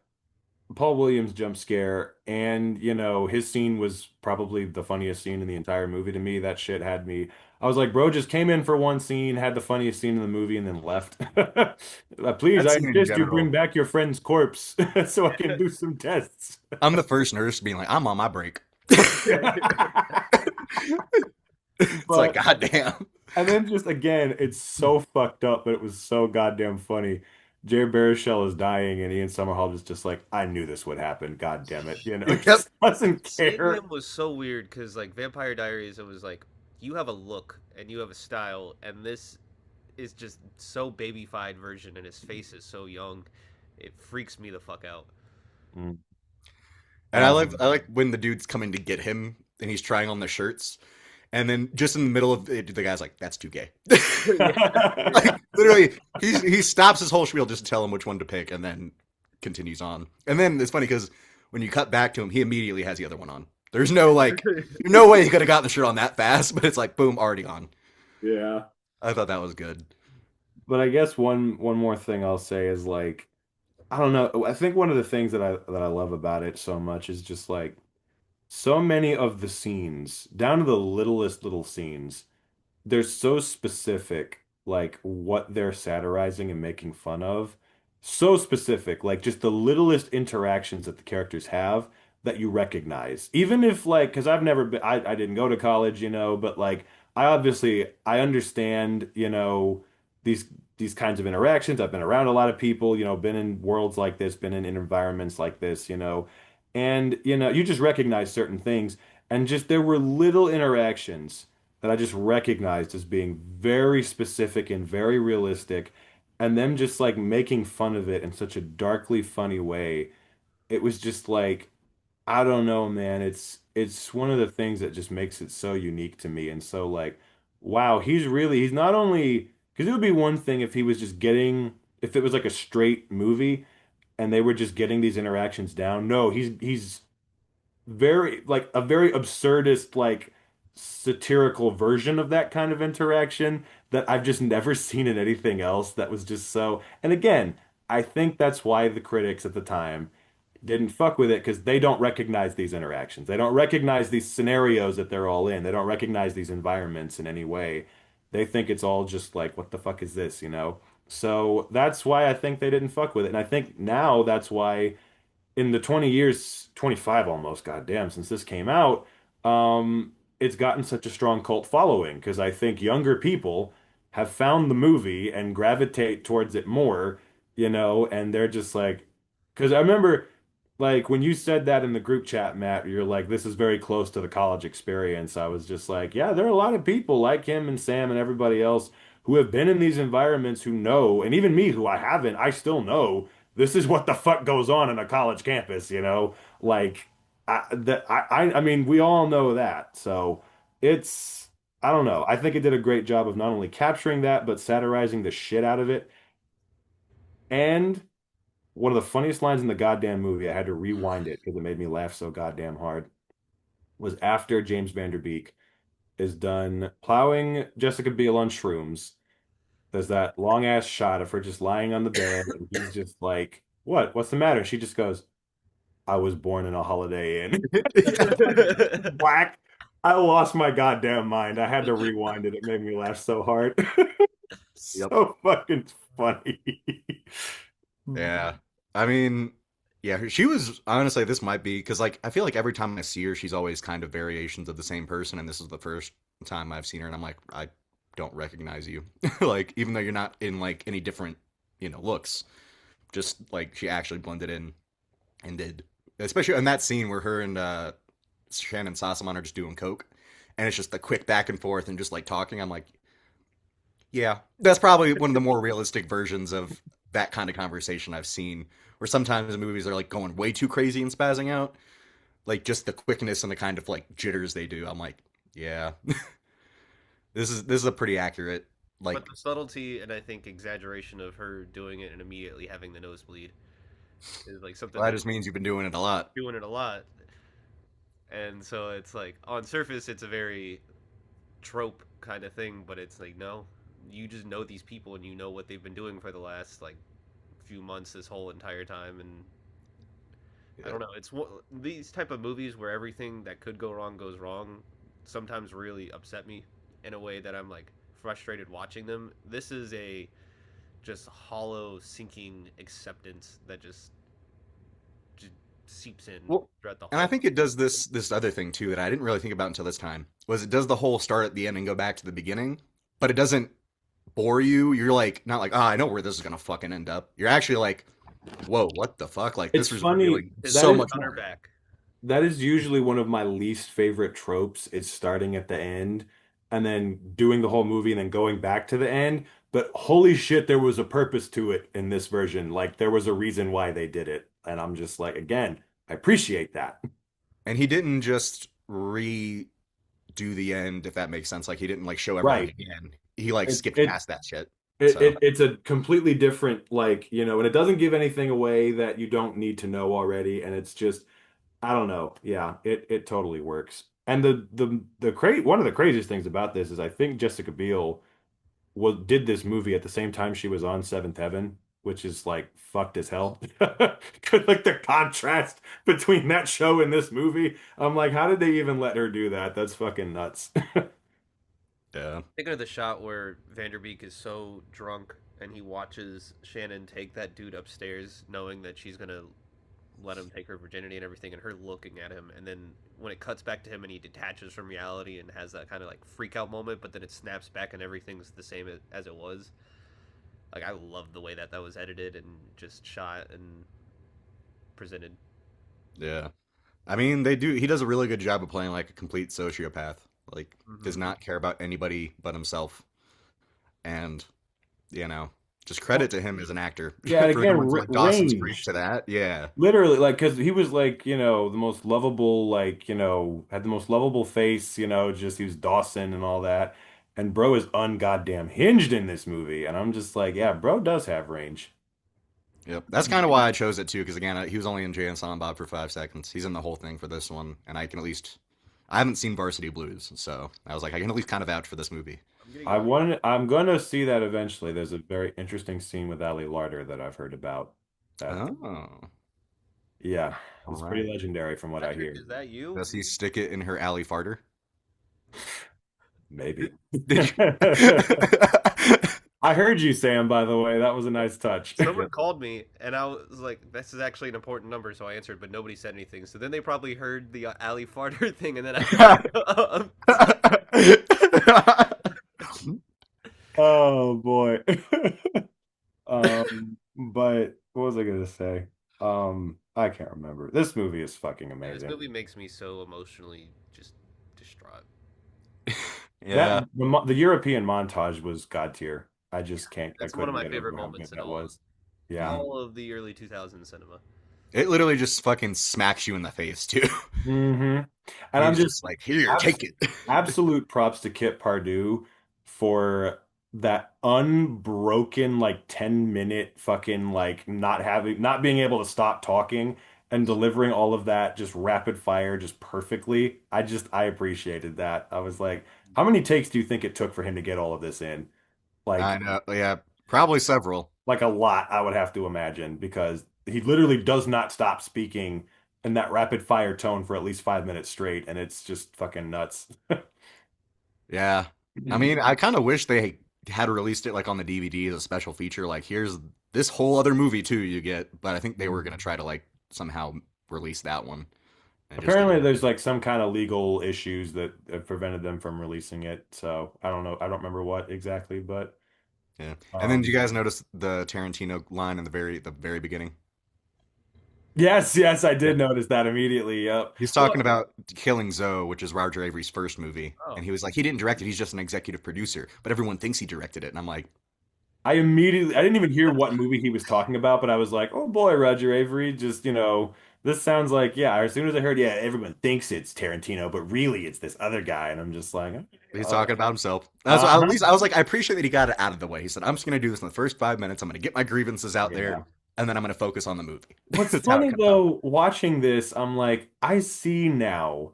Paul Williams jump scare, and his scene was probably the funniest scene in the entire movie to me. That shit had me. I was like, bro, just came in for one scene, had the funniest scene in the movie, and then left. Please, That I scene in insist you bring general. back your friend's corpse so I can do some tests. I'm the first nurse being like, I'm on my break. It's like, But goddamn. and then just again, it's so fucked up, but it was so goddamn funny. Jared Baruchel is dying, and Ian Somerhalder is just like, I knew this would happen. God damn it, he Yep. just doesn't Seeing care. him was so weird because, like, Vampire Diaries, it was like, you have a look and you have a style, and this is just so babyfied version, and his face is so young. It freaks me the fuck out. Mm. And I like when the dude's coming to get him and he's trying on the shirts. And then just in the middle of it, the guy's like, that's too gay. Like, literally, he stops his whole spiel just to tell him which one to pick and then continues on. And then it's funny because when you cut back to him, he immediately has the other one on. There's no like, no way he could have gotten the shirt on that fast, but it's like, boom, already on. Yeah. I thought that was good. But I guess one more thing I'll say is like, I don't know. I think one of the things that I love about it so much is just like so many of the scenes, down to the littlest little scenes, they're so specific, like what they're satirizing and making fun of. So specific, like just the littlest interactions that the characters have that you recognize. Even if like, because I've never been, I didn't go to college, but like I understand, these these kinds of interactions. I've been around a lot of people, been in worlds like this, been in environments like this, and you just recognize certain things. And just there were little interactions that I just recognized as being very specific and very realistic, and them just like making fun of it in such a darkly funny way. It was just like, I don't know, man. It's one of the things that just makes it so unique to me, and so like, wow, he's not only because it would be one thing if he was just getting if it was like a straight movie and they were just getting these interactions down. No, he's very like a very absurdist like satirical version of that kind of interaction that I've just never seen in anything else that was just so. And again, I think that's why the critics at the time didn't fuck with it because they don't recognize these interactions. They don't recognize these scenarios that they're all in. They don't recognize these environments in any way. They think it's all just like, what the fuck is this? So that's why I think they didn't fuck with it. And I think now that's why in the 20 years, 25 almost, goddamn, since this came out, it's gotten such a strong cult following because I think younger people have found the movie and gravitate towards it more, and they're just like, because I remember like when you said that in the group chat, Matt, you're like, this is very close to the college experience. I was just like, yeah, there are a lot of people like him and Sam and everybody else who have been in these environments who know, and even me who I haven't, I still know this is what the fuck goes on in a college campus. Like I mean, we all know that. So it's, I don't know. I think it did a great job of not only capturing that, but satirizing the shit out of it. And one of the funniest lines in the goddamn movie, I had to rewind it because it made me laugh so goddamn hard, was after James Vanderbeek is done plowing Jessica Biel on shrooms. there's that long ass shot of her just lying on the bed, and he's just like, "What? What's the matter?" She just goes, "I was born in a Holiday Inn." Whack! I lost my goddamn mind. I had to rewind it. It made me laugh so hard. Yep. So fucking funny. Yeah. I mean, yeah, she was honestly, this might be because, like, I feel like every time I see her, she's always kind of variations of the same person. And this is the first time I've seen her, and I'm like, I don't recognize you. Like, even though you're not in, like, any different, looks, just like she actually blended in and did. Especially in that scene where her and Shannon Sossamon are just doing coke. And it's just the quick back and forth and just like talking. I'm like, yeah, that's probably one of the more realistic versions of that kind of conversation I've seen. Where sometimes the movies are like going way too crazy and spazzing out, like just the quickness and the kind of like jitters they do. I'm like, yeah, this is a pretty accurate. Like, But the subtlety and I think exaggeration of her doing it and immediately having the nosebleed is like something well, that that just means you've been doing it a lot. doing it a lot. And so it's like on surface it's a very trope kind of thing, but it's like no, you just know these people and you know what they've been doing for the last like few months, this whole entire time, and I Yeah. don't know. These type of movies where everything that could go wrong goes wrong. Sometimes really upset me in a way that I'm like frustrated watching them. This is a just hollow, sinking acceptance that just seeps in Well, throughout the and I whole. think it does this other thing too that I didn't really think about until this time was it does the whole start at the end and go back to the beginning, but it doesn't bore you. You're like not like, I know where this is gonna fucking end up. You're actually like, whoa, what the fuck? Like It's this was funny. revealing His That so is much on her more. back. that is usually one of my least favorite tropes is starting at the end and then doing the whole movie and then going back to the end. But holy shit, there was a purpose to it in this version. Like there was a reason why they did it. And I'm just like, again, I appreciate that. And he didn't just redo the end, if that makes sense. Like he didn't like show everything Right. again. He like It skipped it past that shit. it, So it it's a completely different like, and it doesn't give anything away that you don't need to know already. And it's just I don't know. Yeah, it totally works. And one of the craziest things about this is I think Jessica Biel did this movie at the same time she was on Seventh Heaven, which is like fucked as hell. Like the contrast between that show and this movie. I'm like, how did they even let her do that? That's fucking nuts. yeah. Thinking of the shot where Vanderbeek is so drunk and he watches Shannon take that dude upstairs, knowing that she's gonna let him take her virginity and everything, and her looking at him, and then when it cuts back to him and he detaches from reality and has that kind of like freak out moment, but then it snaps back and everything's the same as it was. Like I love the way that was edited and just shot and presented. Yeah. I mean, they do. He does a really good job of playing like a complete sociopath. Like, does Mm-hmm. not care about anybody but himself. And, you know, just Well, credit to him as an actor yeah, and for again, going from like Dawson's Creek range. to that. Yeah. Literally, like, because he was like, the most lovable, like, had the most lovable face, just he was Dawson and all that. And bro is ungoddamn hinged in this movie. And I'm just like, yeah, bro does have range. Yep. That's kind of why I chose it too, because again, he was only in Jay and Silent Bob for 5 seconds. He's in the whole thing for this one, and I can at least. I haven't seen Varsity Blues, so I was like, I can at least kind of vouch for this movie. I'm gonna go. I'm gonna see that eventually. There's a very interesting scene with Ali Larter that I've heard about. That, Oh, yeah, all it's pretty right. legendary from what I Patrick, hear. is that you? Does he stick it in her alley farter? Maybe. Did I heard you, Sam, by the way. That was a nice touch. Someone called me, and I was like, "This is actually an important number," so I answered, but nobody said anything. So then they probably heard the Ali Farter thing, and then I. Oh boy. But what was I gonna say? I can't remember. This movie is fucking This amazing. movie makes me so emotionally just distraught. That Yeah. the European montage was god tier. I That's one of couldn't my get favorite over how good moments in that all was. Yeah. of the early 2000s cinema. It literally just fucking smacks you in the face too. hmm And I'm He's just just like, here, abs take it. absolute props to Kit Pardue for that unbroken like 10-minute fucking like not being able to stop talking and delivering all of that just rapid fire just perfectly. I appreciated that. I was like, how many takes do you think it took for him to get all of this in? Like I know. Yeah, probably several. like a lot, I would have to imagine, because he literally does not stop speaking in that rapid fire tone for at least 5 minutes straight, and it's just fucking nuts. Yeah. I mean, I kind of wish they had released it like on the DVD as a special feature. Like, here's this whole other movie too you get, but I think they were gonna try to like somehow release that one and it just Apparently, didn't. there's like some kind of legal issues that have prevented them from releasing it. So I don't know. I don't remember what exactly, but Yeah. And then did you um, guys notice the Tarantino line in the very beginning? yes, yes, I Yeah. did notice that immediately. Yep. He's Well, talking about Killing Zoe, which is Roger Avery's first movie, Oh, and he was like, he didn't direct it, he's just an executive producer, but everyone thinks he directed it, and I'm like, I didn't even hear what movie he was talking about, but I was like, oh boy, Roger Avery, just, this sounds like, yeah, as soon as I heard, yeah, everyone thinks it's Tarantino, but really it's this other guy. And I'm just like, he's uh, talking about himself. That's at uh-huh. least I was like, I appreciate that he got it out of the way. He said, I'm just gonna do this in the first 5 minutes. I'm gonna get my grievances out there, Yeah. and then I'm gonna focus on the movie. What's That's how it funny comes out. though, watching this, I'm like, I see now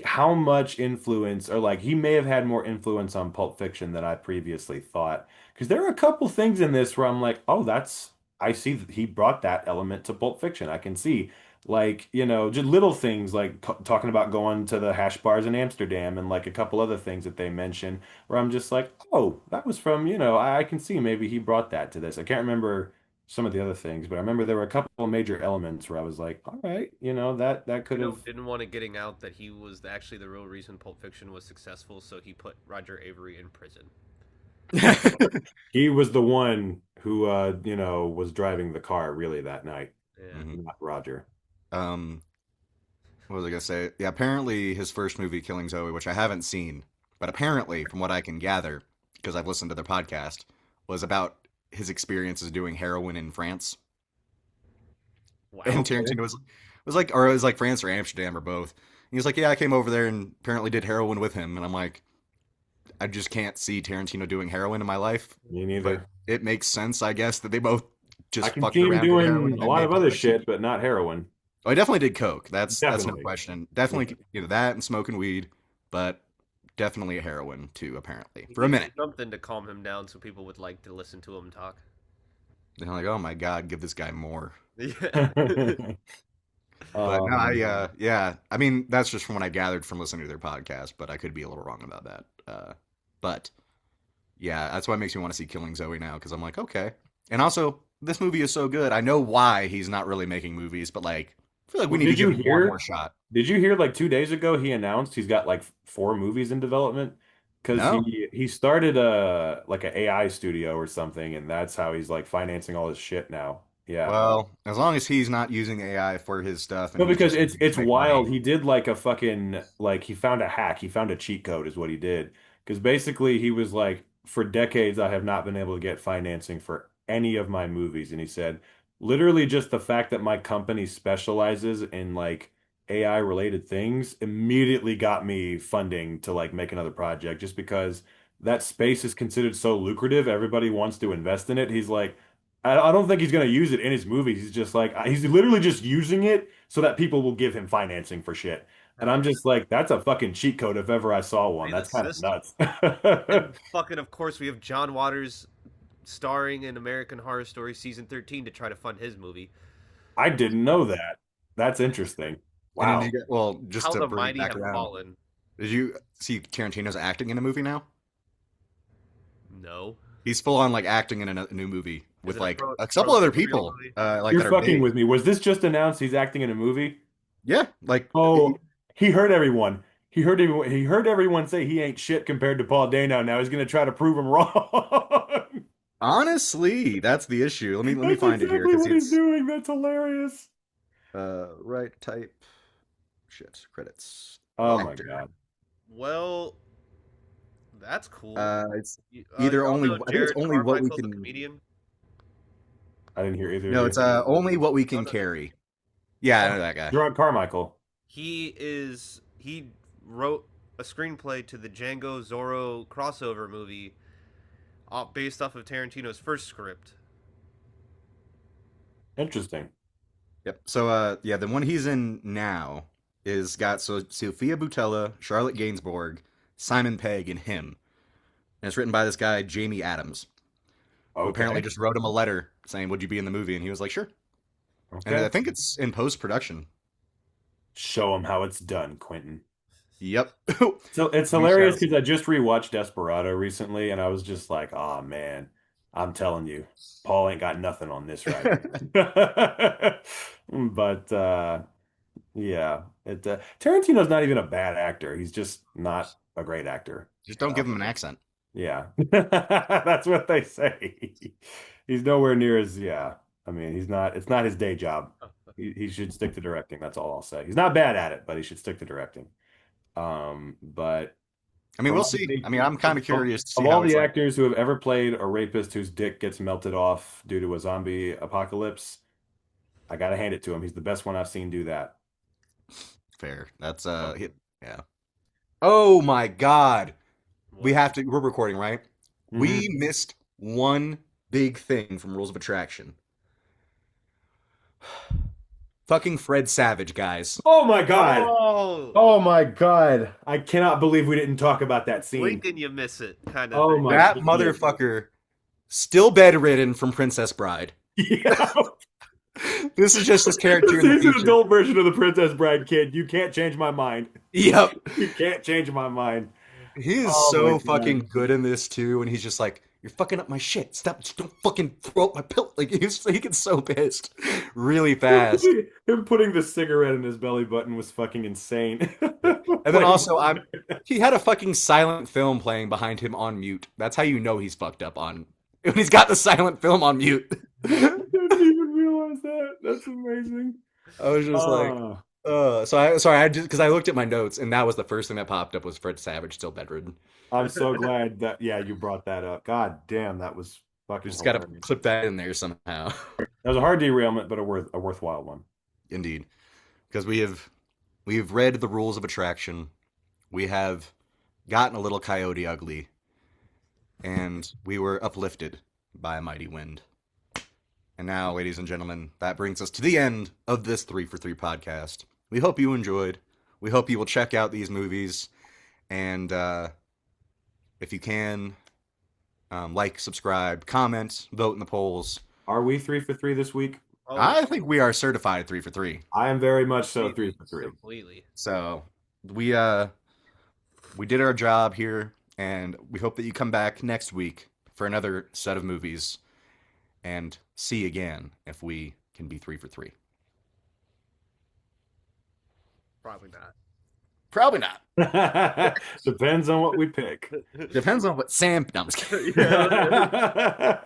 how much influence, or like he may have had more influence on Pulp Fiction than I previously thought. Because there are a couple things in this where I'm like, oh, I see that he brought that element to Pulp Fiction. I can see, like, just little things like talking about going to the hash bars in Amsterdam and like a couple other things that they mention where I'm just like, oh, that was from, I can see maybe he brought that to this. I can't remember some of the other things, but I remember there were a couple of major elements where I was like, all right, that could have. didn't want it getting out that he was actually the real reason Pulp Fiction was successful, so he put Roger Avery in prison. He was the one who, was driving the car really that night, Yeah. Mhm. not Roger. Um, what was I gonna say? Yeah, apparently his first movie, Killing Zoe, which I haven't seen, but apparently, from what I can gather, because I've listened to their podcast, was about his experiences doing heroin in France. Wow. And Tarantino was like, or it was like France or Amsterdam or both. And he was like, yeah, I came over there and apparently did heroin with him. And I'm like, I just can't see Tarantino doing heroin in my life. Me But neither. it makes sense, I guess, that they both I just can fucked see him around, did heroin, doing and a then lot made of Pulp other Fiction. shit, but not heroin. Oh, I definitely did coke. That's no Definitely. question. Yeah. Definitely, that and smoking weed, but definitely a heroin too. Apparently, He for a needed minute, something to calm him down so people would like to listen to him talk. they're like, oh my god, give this guy more. Yeah. But no, Um, yeah. I mean, that's just from what I gathered from listening to their podcast, but I could be a little wrong about that. But yeah, that's why it makes me want to see Killing Zoe now because I'm like, okay. And also, this movie is so good. I know why he's not really making movies, but like, I feel like we well, need to give him one more shot. did you hear like 2 days ago he announced he's got like four movies in development? Because No? he started a like an AI studio or something, and that's how he's like financing all his shit now. Yeah. Well, as long as he's not using AI for his stuff and No, he's because just it's using it to it's make money. wild. He did like a fucking like he found a hack. He found a cheat code is what he did. Because basically he was like, for decades I have not been able to get financing for any of my movies. And he said, literally just the fact that my company specializes in like AI related things immediately got me funding to like make another project just because that space is considered so lucrative. Everybody wants to invest in it. He's like, I don't think he's going to use it in his movies. He's just like, he's literally just using it so that people will give him financing for shit. And I'm just like, that's a fucking cheat code if ever I saw one. Be the That's kind of system. nuts. And fucking, of course, we have John Waters starring in American Horror Story season 13 to try to fund his movie. I didn't know that. That's interesting. And then Wow. well, just How to the bring it mighty back have around, fallen. did you see Tarantino's acting in a movie now? No. He's full on like acting in a new movie Is with it like a couple other people, like You're that are fucking big. with me. Was this just announced he's acting in a movie? Yeah, like Oh, he heard everyone. He heard everyone say he ain't shit compared to Paul Dano. Now he's going to try to prove him wrong. honestly, that's the issue. Let me That's find it here exactly because what he's it's doing. That's hilarious. right type shit credits Oh my actor. God. Well, that's cool. It's You- either y'all only know I think it's Jared only what we Carmichael, the can. comedian. I didn't hear either of No, you. it's only what we can no. carry. Yeah, I know that guy. Gerard Carmichael. He wrote a screenplay to the Django Zorro crossover movie, based off of Tarantino's first script. Interesting. Yep. So yeah, the one he's in now is got Sophia Boutella, Charlotte Gainsbourg, Simon Pegg, and him. and it's written by this guy Jamie Adams, who apparently just wrote him a letter saying, "Would you be in the movie?" And he was like, "Sure." Okay. And I think it's in post-production. Show him how it's done, Quentin. Yep. So it's hilarious because I just rewatched Desperado recently, and I was just like, "Oh man, I'm telling you, Paul ain't got nothing on this right." But yeah, Tarantino's not even a bad actor. He's just not a great actor. Just don't give him an accent. Yeah, that's what they say. He's nowhere near as I mean, he's not. It's not his day job. He should stick to directing. That's all I'll say. He's not bad at it, but he should stick to directing. But I mean, we'll see. I mean, I'm kind of curious to see of how all it's the like. actors who have ever played a rapist whose dick gets melted off due to a zombie apocalypse, I gotta hand it to him. He's the best one I've seen do that. Fair. That's yeah. Oh my God. We're recording, right? We missed one big thing from Rules of Attraction. Fucking Fred Savage, guys. Oh my God. Oh, Oh my God. I cannot believe we didn't talk about that scene. blink and you miss it, kind of. Oh thing. my That goodness. motherfucker still bedridden from Princess Bride. Yeah. This is just his character in the He's an future. adult version of the Princess Bride kid. You can't change my mind. Yep. You can't change my mind. He is Oh my so God. fucking good in this too, and he's just like, "You're fucking up my shit. Stop! Just don't fucking throw up my pillow." Like he gets so pissed, really fast. Him putting the cigarette in his belly button was fucking insane. And then also, he had a fucking silent film playing behind him on mute. That's how you know he's fucked up on when he's got the silent film on mute. I didn't even realize that. That's amazing. I was just like, I just because I looked at my notes and that was the first thing that popped up was Fred Savage still bedridden. I'm so glad that you brought that up. God damn, that was fucking. We just got to hilarious. clip that in there somehow. That was a hard derailment, but a worthwhile one. Indeed, because we've read the Rules of Attraction, we have gotten a little Coyote Ugly, and we were uplifted by a mighty wind. And now, ladies and gentlemen, that brings us to the end of this 3 for 3 podcast. We hope you enjoyed. We hope you will check out these movies, and if you can, like, subscribe, comment, vote in the polls. Are we 3 for 3 this week? Oh, I think we are certified 3 for 3. I am very much so 3 for 3. completely. So we did our job here, and we hope that you come back next week for another set of movies, and see again if we can be 3 for 3. Probably not. Probably not. Depends on what we pick. Depends on what Sam. No, I'm just kidding. Yeah.